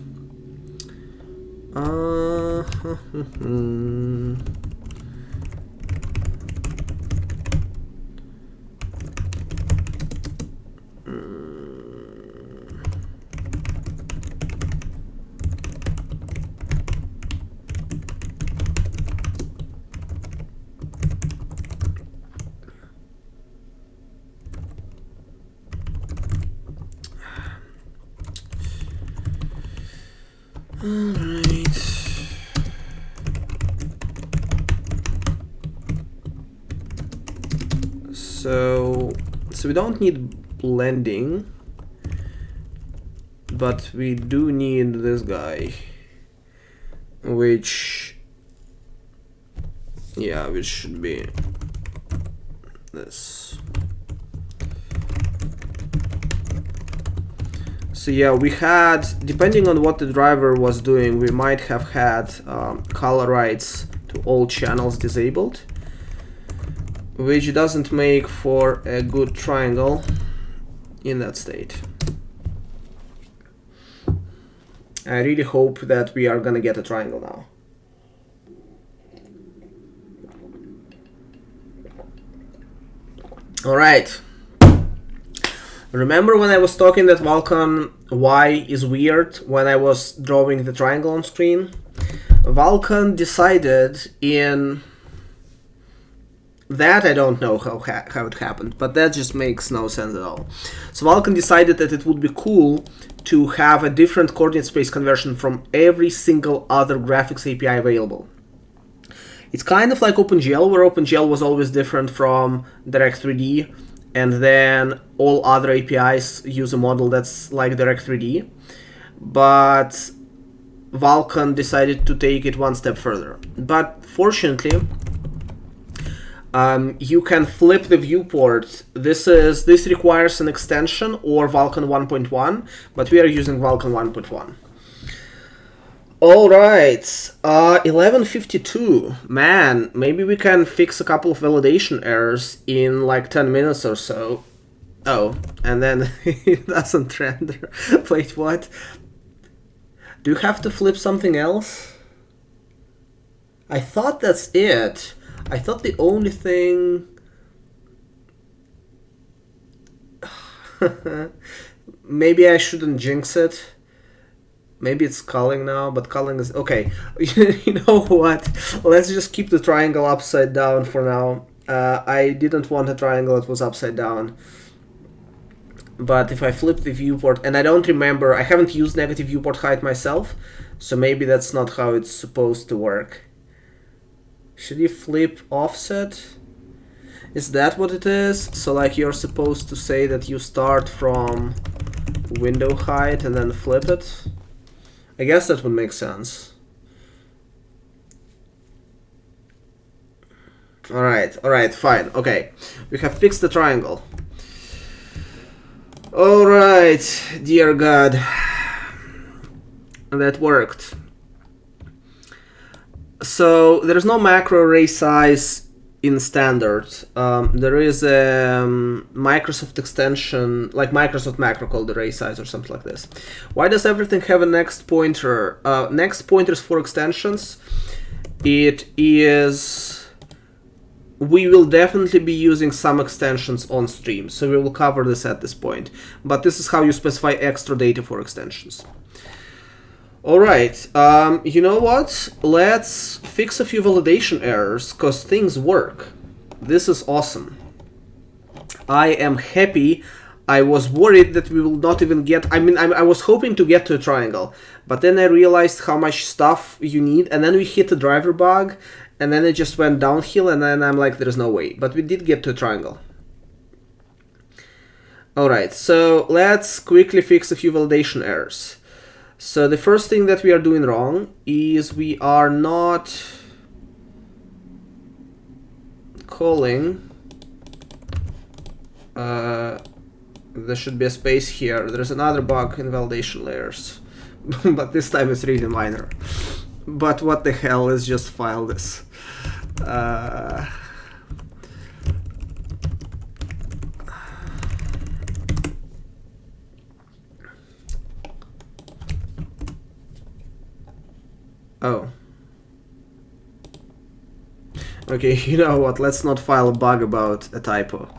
Alright. So we don't need blending, but we do need this guy, which should be this. So yeah, we had, depending on what the driver was doing, we might have had color rights to all channels disabled, which doesn't make for a good triangle in that state. I really hope that we are gonna get a triangle now. All right. Remember when I was talking that Vulkan Y is weird when I was drawing the triangle on screen? Vulkan decided in that, I don't know how it happened, but that just makes no sense at all. So Vulkan decided that it would be cool to have a different coordinate space conversion from every single other graphics API available. It's kind of like OpenGL, where OpenGL was always different from Direct3D, and then all other APIs use a model that's like Direct3D. But Vulkan decided to take it one step further. But fortunately, you can flip the viewport. This requires an extension or Vulkan 1.1, but we are using Vulkan 1.1. All right, 11:52. Man, maybe we can fix a couple of validation errors in like 10 minutes or so. Oh, and then it doesn't render. Wait, what? Do you have to flip something else? I thought that's it. I thought the only thing... Maybe I shouldn't jinx it. Maybe it's culling now, but culling is... Okay, you know what? Let's just keep the triangle upside down for now. I didn't want a triangle that was upside down. But if I flip the viewport, and I don't remember, I haven't used negative viewport height myself, so maybe that's not how it's supposed to work. Should you flip offset? Is that what it is? So like you're supposed to say that you start from window height and then flip it? I guess that would make sense. Alright, fine. Okay, we have fixed the triangle. Alright, dear God. That worked. So there's no macro array size in standard. There is a Microsoft extension, like Microsoft macro called array size or something like this. Why does everything have a next pointer? Next pointers for extensions. It is... We will definitely be using some extensions on stream, so we will cover this at this point. But this is how you specify extra data for extensions. Alright, you know what? Let's fix a few validation errors, because things work. This is awesome. I am happy. I was worried that we will not even get... I was hoping to get to a triangle, but then I realized how much stuff you need, and then we hit a driver bug, and then it just went downhill, and then I'm like, there's no way. But we did get to a triangle. Alright, so let's quickly fix a few validation errors. So the first thing that we are doing wrong is we are not calling... there should be a space here. There's another bug in validation layers. But this time it's really minor. But what the hell, let's just file this. Oh. Okay, you know what, let's not file a bug about a typo.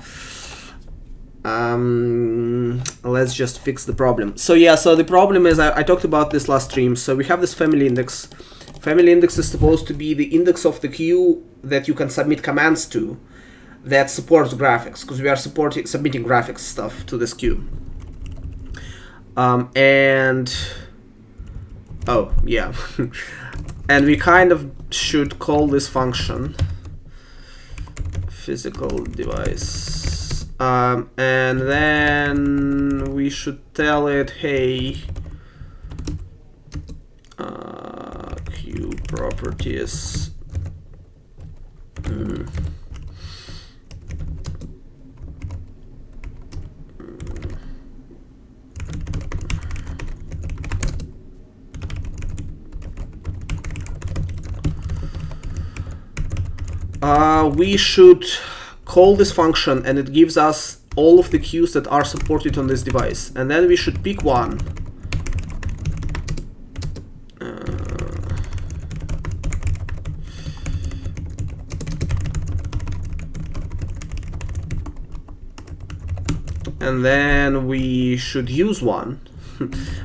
Let's just fix the problem. So yeah, so the problem is, I talked about this last stream, so we have this family index. Family index is supposed to be the index of the queue that you can submit commands to that supports graphics, because we are submitting graphics stuff to this queue. And Oh, yeah. And we kind of should call this function physical device. And then we should tell it, hey, Q properties. We should call this function and it gives us all of the queues that are supported on this device, and then we should pick one. And then we should use one,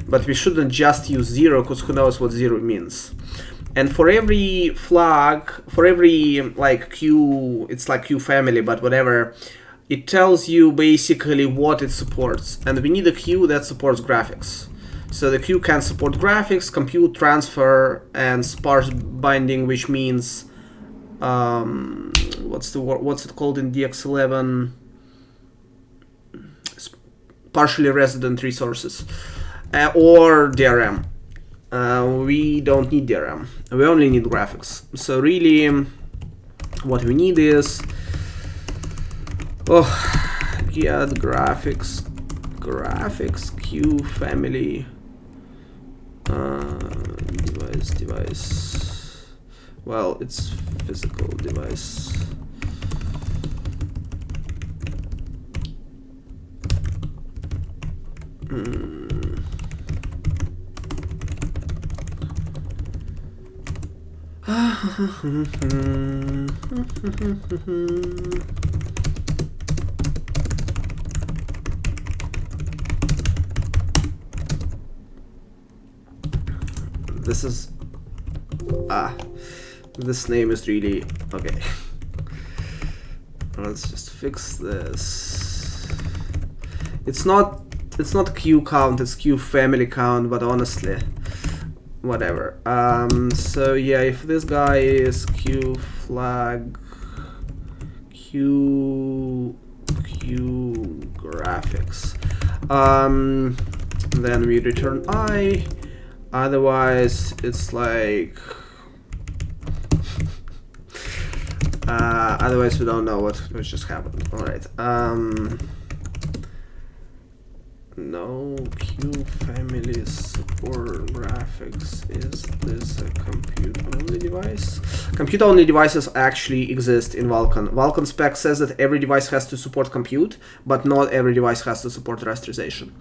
but we shouldn't just use 0, because who knows what 0 means. And for every flag, for every like queue, it's like queue family, but whatever, it tells you basically what it supports. And we need a queue that supports graphics. So the queue can support graphics, compute, transfer, and sparse binding, which means what's it called in DX11? Partially resident resources, or DRM. We don't need DRM, we only need graphics. So really what we need is get graphics queue family device. Well, it's physical device. This is this name is really okay. Let's just fix this. It's not queue count, it's queue family count, but honestly, whatever. So yeah, if this guy is queue flag queue graphics, then we return I. Otherwise, it's like otherwise we don't know what just happened. All right. No queue family support graphics. Is this a compute-only device? Compute-only devices actually exist in Vulkan. Vulkan spec says that every device has to support compute, but not every device has to support rasterization.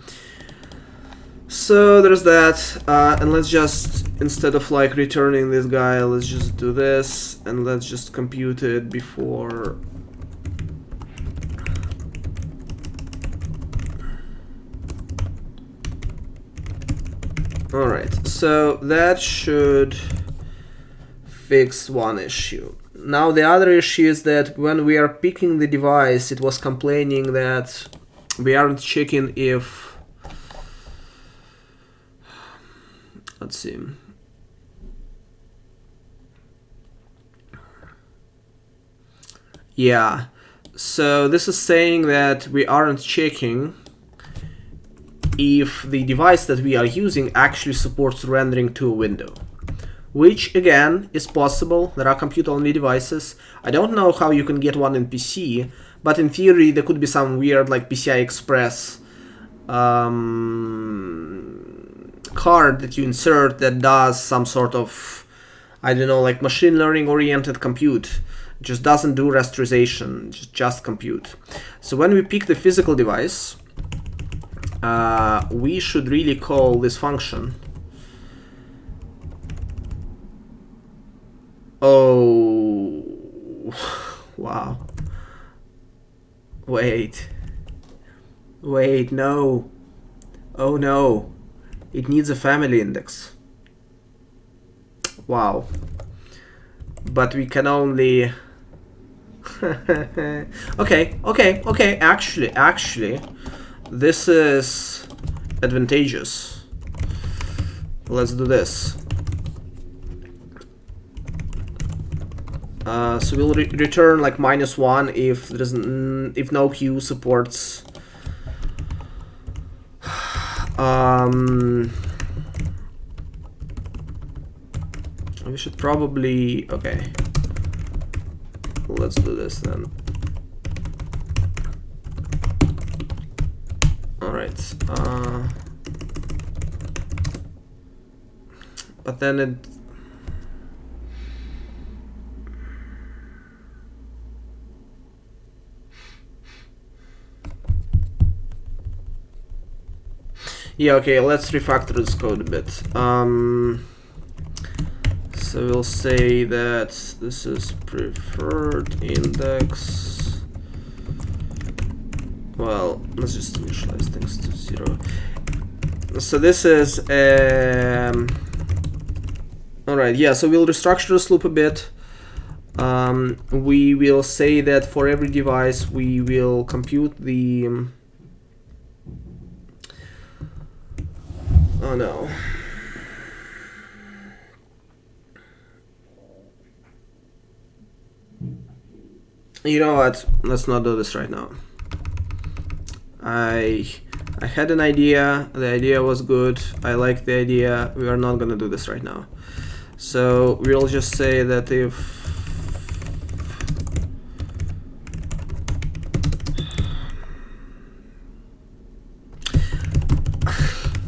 So there's that, and let's just, instead of like returning this guy, let's just do this, and let's just compute it before. Alright, so that should fix one issue. Now the other issue is that when we are picking the device, it was complaining that we aren't checking if, let's see. Yeah, so this is saying that we aren't checking if the device that we are using actually supports rendering to a window, which again is possible. There are compute-only devices. I don't know how you can get one in PC, but in theory there could be some weird like PCI Express card that you insert that does some sort of, I don't know, like machine learning oriented compute. Just doesn't do rasterization, just compute. So when we pick the physical device, we should really call this function. Oh, wow. Wait, no. Oh no. It needs a family index. Wow. But we can only... okay. Actually, this is advantageous. let's do this. So we'll return like -1 if there's if no queue supports. We should probably, okay. Let's do this then. All right. But then it. Yeah, okay, let's refactor this code a bit. So we'll say that this is preferred index. Well, let's just initialize things to 0. So this is alright, yeah, so we'll restructure this loop a bit. We will say that for every device we will compute the oh no. You know what? Let's not do this right now. I had an idea. The idea was good. I like the idea. We are not gonna do this right now. So we'll just say that if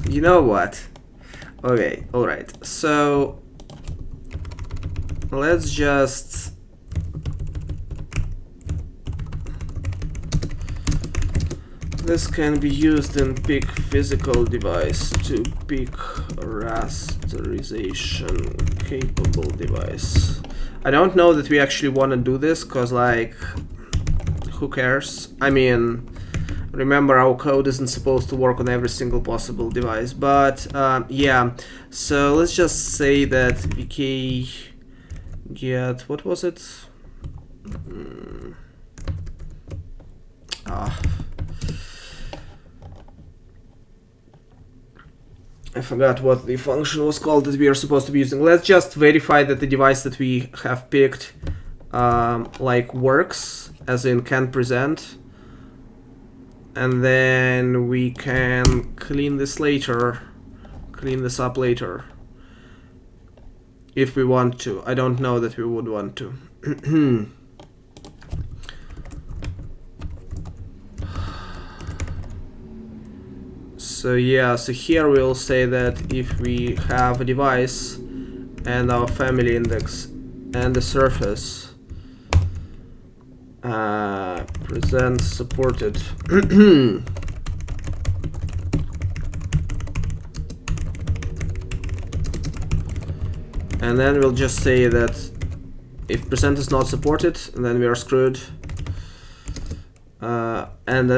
you know what? Okay, all right. So let's just this can be used in pick physical device to pick rasterization capable device. I don't know that we actually want to do this because, like, who cares? I mean, remember our code isn't supposed to work on every single possible device, but yeah. So let's just say that vk get, what was it? I forgot what the function was called that we are supposed to be using. Let's just verify that the device that we have picked like works, as in can present, and then we can clean this up later if we want to. I don't know that we would want to. So yeah, so here we'll say that if we have a device and our family index and the surface present supported and then we'll just say that if present is not supported, then we are screwed. And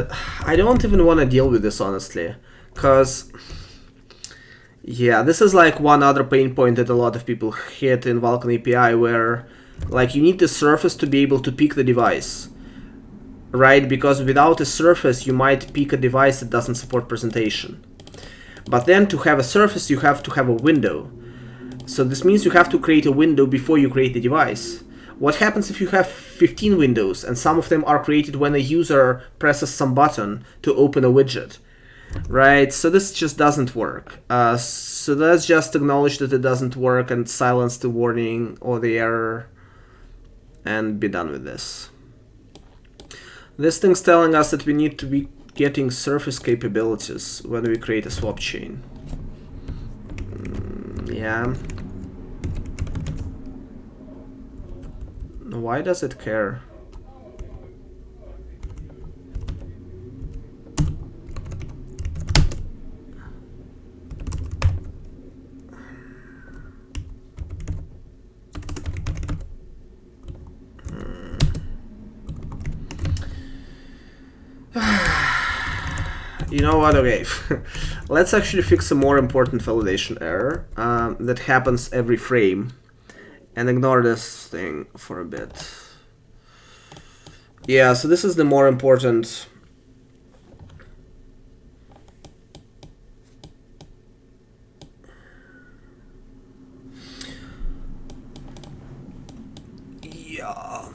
I don't even want to deal with this, honestly. Because, yeah, this is like one other pain point that a lot of people hit in Vulkan API, where like you need the surface to be able to pick the device, right? Because without a surface, you might pick a device that doesn't support presentation. But then to have a surface, you have to have a window. So this means you have to create a window before you create the device. What happens if you have 15 windows and some of them are created when a user presses some button to open a widget? Right, so this just doesn't work. So let's just acknowledge that it doesn't work and silence the warning or the error and be done with this. This thing's telling us that we need to be getting surface capabilities when we create a swap chain. Yeah. Why does it care? You know what, okay, let's actually fix a more important validation error that happens every frame and ignore this thing for a bit. Yeah, so this is the more important.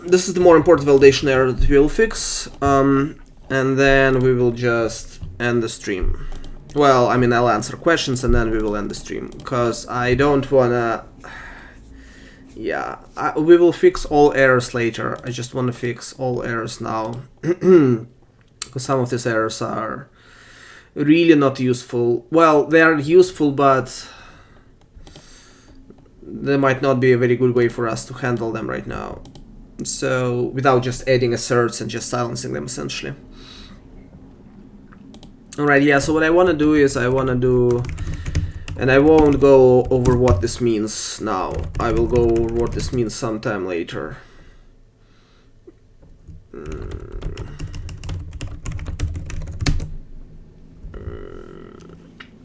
this is the more important validation error that we'll fix, and then we will just end the stream. Well, I mean, I'll answer questions and then we will end the stream, because I don't wanna... Yeah, we will fix all errors later. I just want to fix all errors now, because some of these errors are really not useful. Well, they are useful, but there might not be a very good way for us to handle them right now. So, without just adding asserts and just silencing them, essentially. Alright, yeah, so what I want to do is I want to do... And I won't go over what this means now. I will go over what this means sometime later.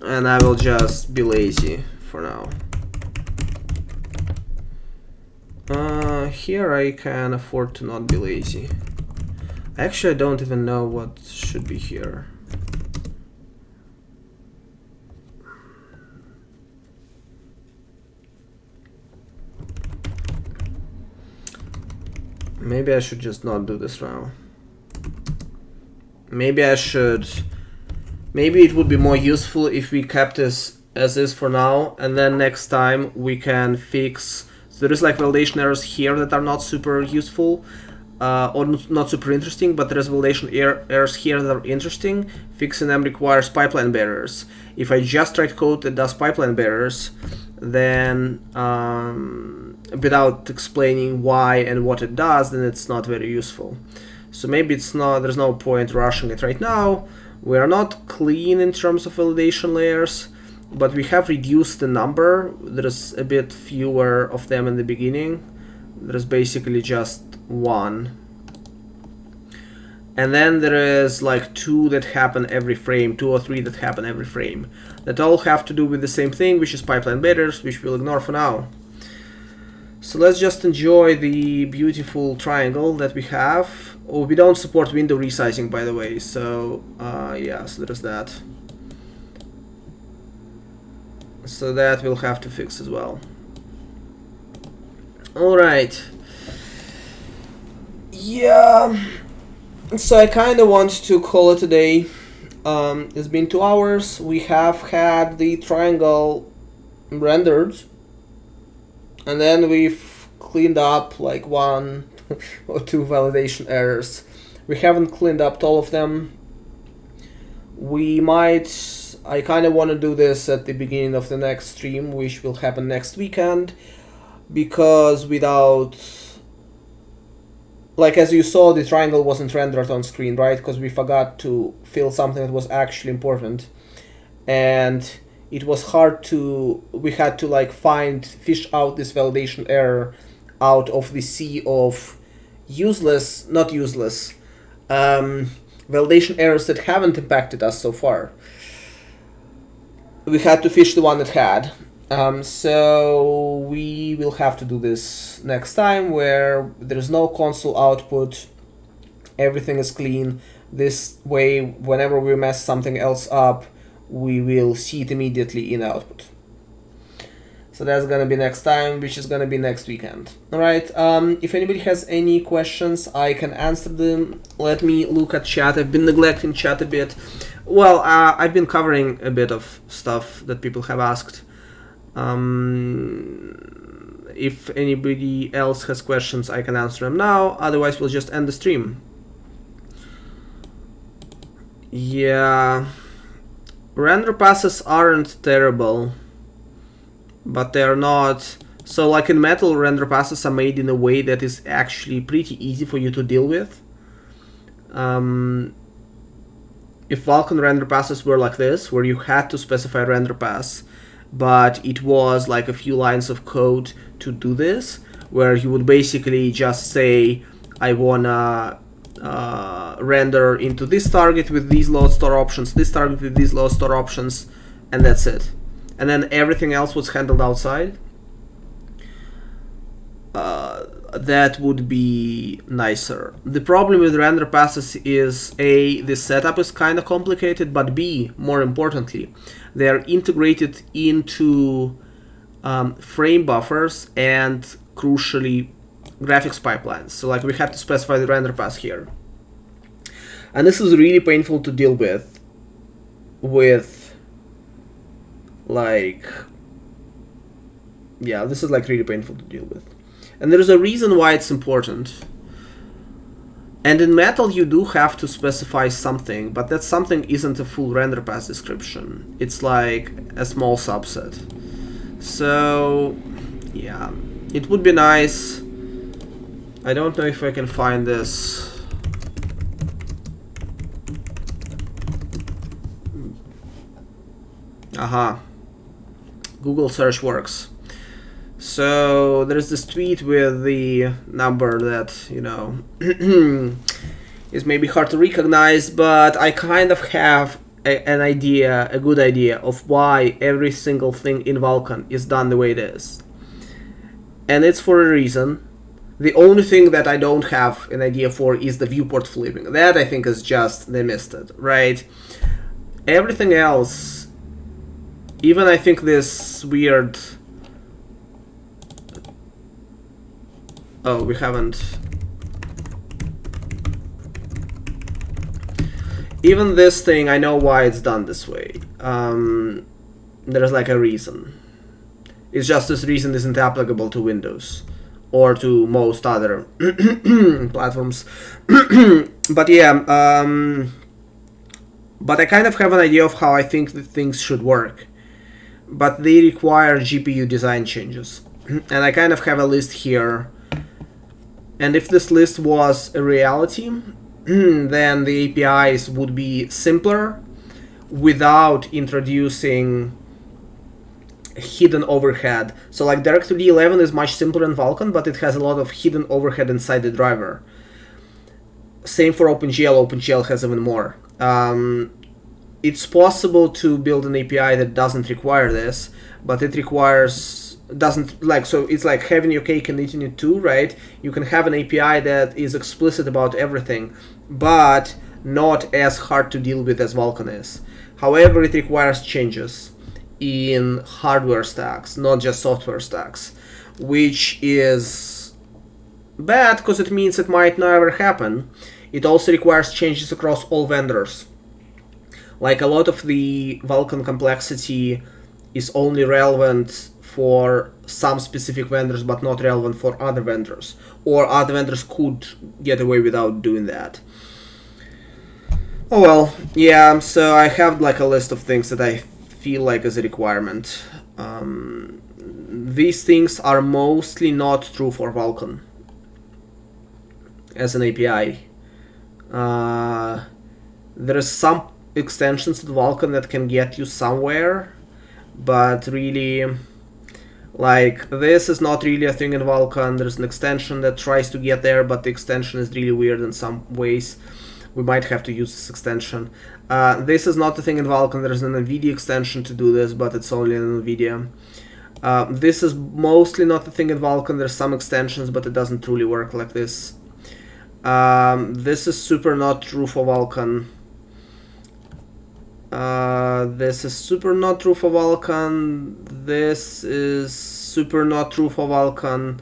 And I will just be lazy for now. Here I can afford to not be lazy. Actually, I don't even know what should be here. Maybe I should just not do this now. Maybe I should... Maybe it would be more useful if we kept this as is for now, and then next time we can fix... So there is like validation errors here that are not super useful, or not super interesting, but there is validation errors here that are interesting. Fixing them requires pipeline barriers. If I just write code that does pipeline barriers, then without explaining why and what it does, then it's not very useful. So maybe it's not, there's no point rushing it right now. We are not clean in terms of validation layers, but we have reduced the number. There's a bit fewer of them in the beginning. There's basically just one. And then there is like 2 that happen every frame, 2 or 3 that happen every frame. That all have to do with the same thing, which is pipeline barriers, which we'll ignore for now. So let's just enjoy the beautiful triangle that we have. Oh, we don't support window resizing, by the way, so yeah, so there's that. So that we'll have to fix as well. Alright. Yeah. So I kind of want to call it a day. It's been 2 hours. We have had the triangle rendered. And then we've cleaned up like 1 or 2 validation errors. We haven't cleaned up all of them. We might... I kind of want to do this at the beginning of the next stream, which will happen next weekend. Because without... Like, as you saw, the triangle wasn't rendered on screen, right? Because we forgot to fill something that was actually important. And it was hard to... We had to, like, fish out this validation error out of the sea of useless... Not useless. Validation errors that haven't impacted us so far. We had to fish the one that had. So we will have to do this next time, where there's no console output, everything is clean. This way, whenever we mess something else up, we will see it immediately in output. So that's gonna be next time, which is gonna be next weekend. Alright, if anybody has any questions, I can answer them. Let me look at chat. I've been neglecting chat a bit. Well, I've been covering a bit of stuff that people have asked. If anybody else has questions, I can answer them now. Otherwise, we'll just end the stream. Yeah, render passes aren't terrible, but they're not. So, like in Metal, render passes are made in a way that is actually pretty easy for you to deal with. If Vulkan render passes were like this, where you had to specify render pass, but it was like a few lines of code to do this, where you would basically just say, I wanna render into this target with these load store options, this target with these load store options, and that's it. And then everything else was handled outside. That would be nicer. The problem with render passes is A, the setup is kind of complicated, but B, more importantly, they are integrated into frame buffers and, crucially, graphics pipelines. So like we have to specify the render pass here. And this is really painful to deal with like, yeah, this is like really painful to deal with. And there's a reason why it's important. And in Metal you do have to specify something, but that something isn't a full render pass description. It's like a small subset. So yeah, it would be nice. I don't know if I can find this. Aha. Google search works. So there's this tweet with the number that, you know, is maybe hard to recognize, but I kind of have a good idea of why every single thing in Vulkan is done the way it is. And it's for a reason. The only thing that I don't have an idea for is the viewport flipping. That I think is just, they missed it, right? Everything else, even I think this weird... Oh, we haven't... Even this thing, I know why it's done this way. There's like a reason. It's just this reason isn't applicable to Windows or to most other platforms. But yeah, but I kind of have an idea of how I think that things should work. But they require GPU design changes. And I kind of have a list here. And if this list was a reality, then the APIs would be simpler without introducing hidden overhead. So like DirectX 11 is much simpler in Vulkan, but it has a lot of hidden overhead inside the driver. Same for OpenGL. OpenGL has even more. It's possible to build an API that doesn't require this, but it requires... doesn't like, so it's like having your cake and eating it too, right? You can have an API that is explicit about everything, but not as hard to deal with as Vulkan is. However, it requires changes in hardware stacks, not just software stacks, which is bad because it means it might never happen. It also requires changes across all vendors. Like a lot of the Vulkan complexity is only relevant for some specific vendors, but not relevant for other vendors. Or other vendors could get away without doing that. Oh well, yeah, so I have like a list of things that I feel like is a requirement. These things are mostly not true for Vulkan as an API. There is some extensions to Vulkan that can get you somewhere, but really, like, this is not really a thing in Vulkan. There's an extension that tries to get there, but the extension is really weird in some ways. We might have to use this extension. This is not a thing in Vulkan. There's an NVIDIA extension to do this, but it's only in NVIDIA. This is mostly not a thing in Vulkan. There's some extensions, but it doesn't truly work like this. This is super not true for Vulkan. This is super not true for Vulkan. This is super not true for Vulkan.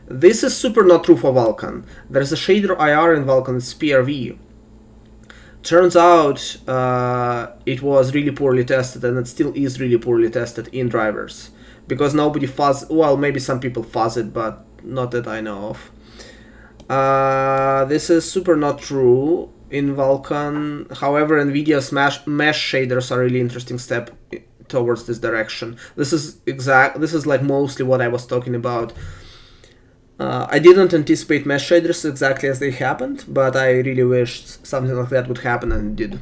This is super not true for Vulkan. There's a shader IR in Vulkan, it's PRV. Turns out it was really poorly tested, and it still is really poorly tested in drivers. Because nobody fuzz, well, maybe some people fuzz it, but not that I know of. This is super not true in Vulkan. However, NVIDIA's mesh shaders are a really interesting step towards this direction. This is like mostly what I was talking about. I didn't anticipate mesh shaders exactly as they happened, but I really wished something like that would happen, and it did.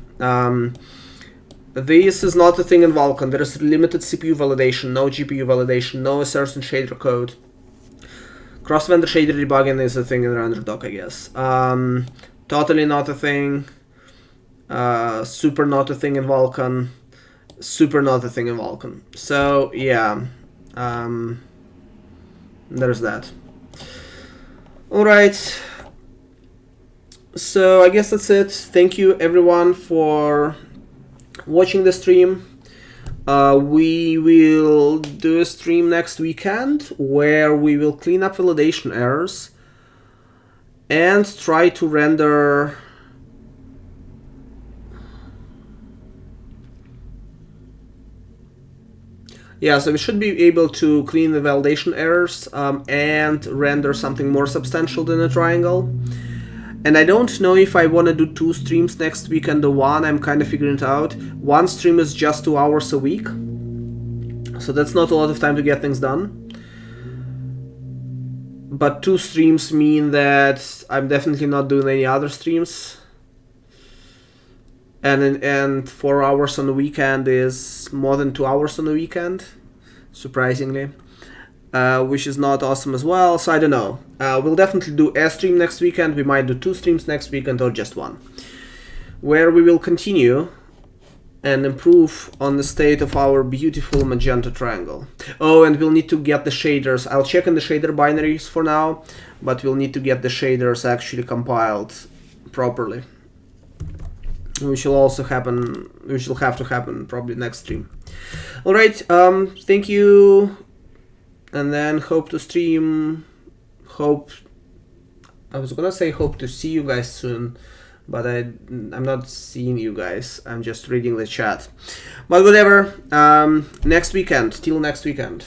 This is not a thing in Vulkan. There is limited CPU validation, no GPU validation, no assertion shader code. Cross-vendor shader debugging is a thing in RenderDoc, I guess. Totally not a thing. Super not a thing in Vulkan. Super not a thing in Vulkan. So yeah, there's that. Alright, so I guess that's it. Thank you everyone for watching the stream. We will do a stream next weekend where we will clean up validation errors and try to render yeah, so we should be able to clean the validation errors and render something more substantial than a triangle. And I don't know if I want to do 2 streams next week and the one, I'm kind of figuring it out. 1 stream is just 2 hours a week, so that's not a lot of time to get things done. But 2 streams mean that I'm definitely not doing any other streams. And 4 hours on the weekend is more than 2 hours on the weekend, surprisingly, which is not awesome as well. So I don't know. We'll definitely do a stream next weekend. We might do 2 streams next weekend or just 1, where we will continue and improve on the state of our beautiful magenta triangle. Oh, and we'll need to get the shaders. I'll check in the shader binaries for now, but we'll need to get the shaders actually compiled properly, which will also happen, which will have to happen probably next stream. All right, thank you, and then hope to stream, I was gonna say hope to see you guys soon, but I'm not seeing you guys, I'm just reading the chat. But whatever, next weekend, till next weekend.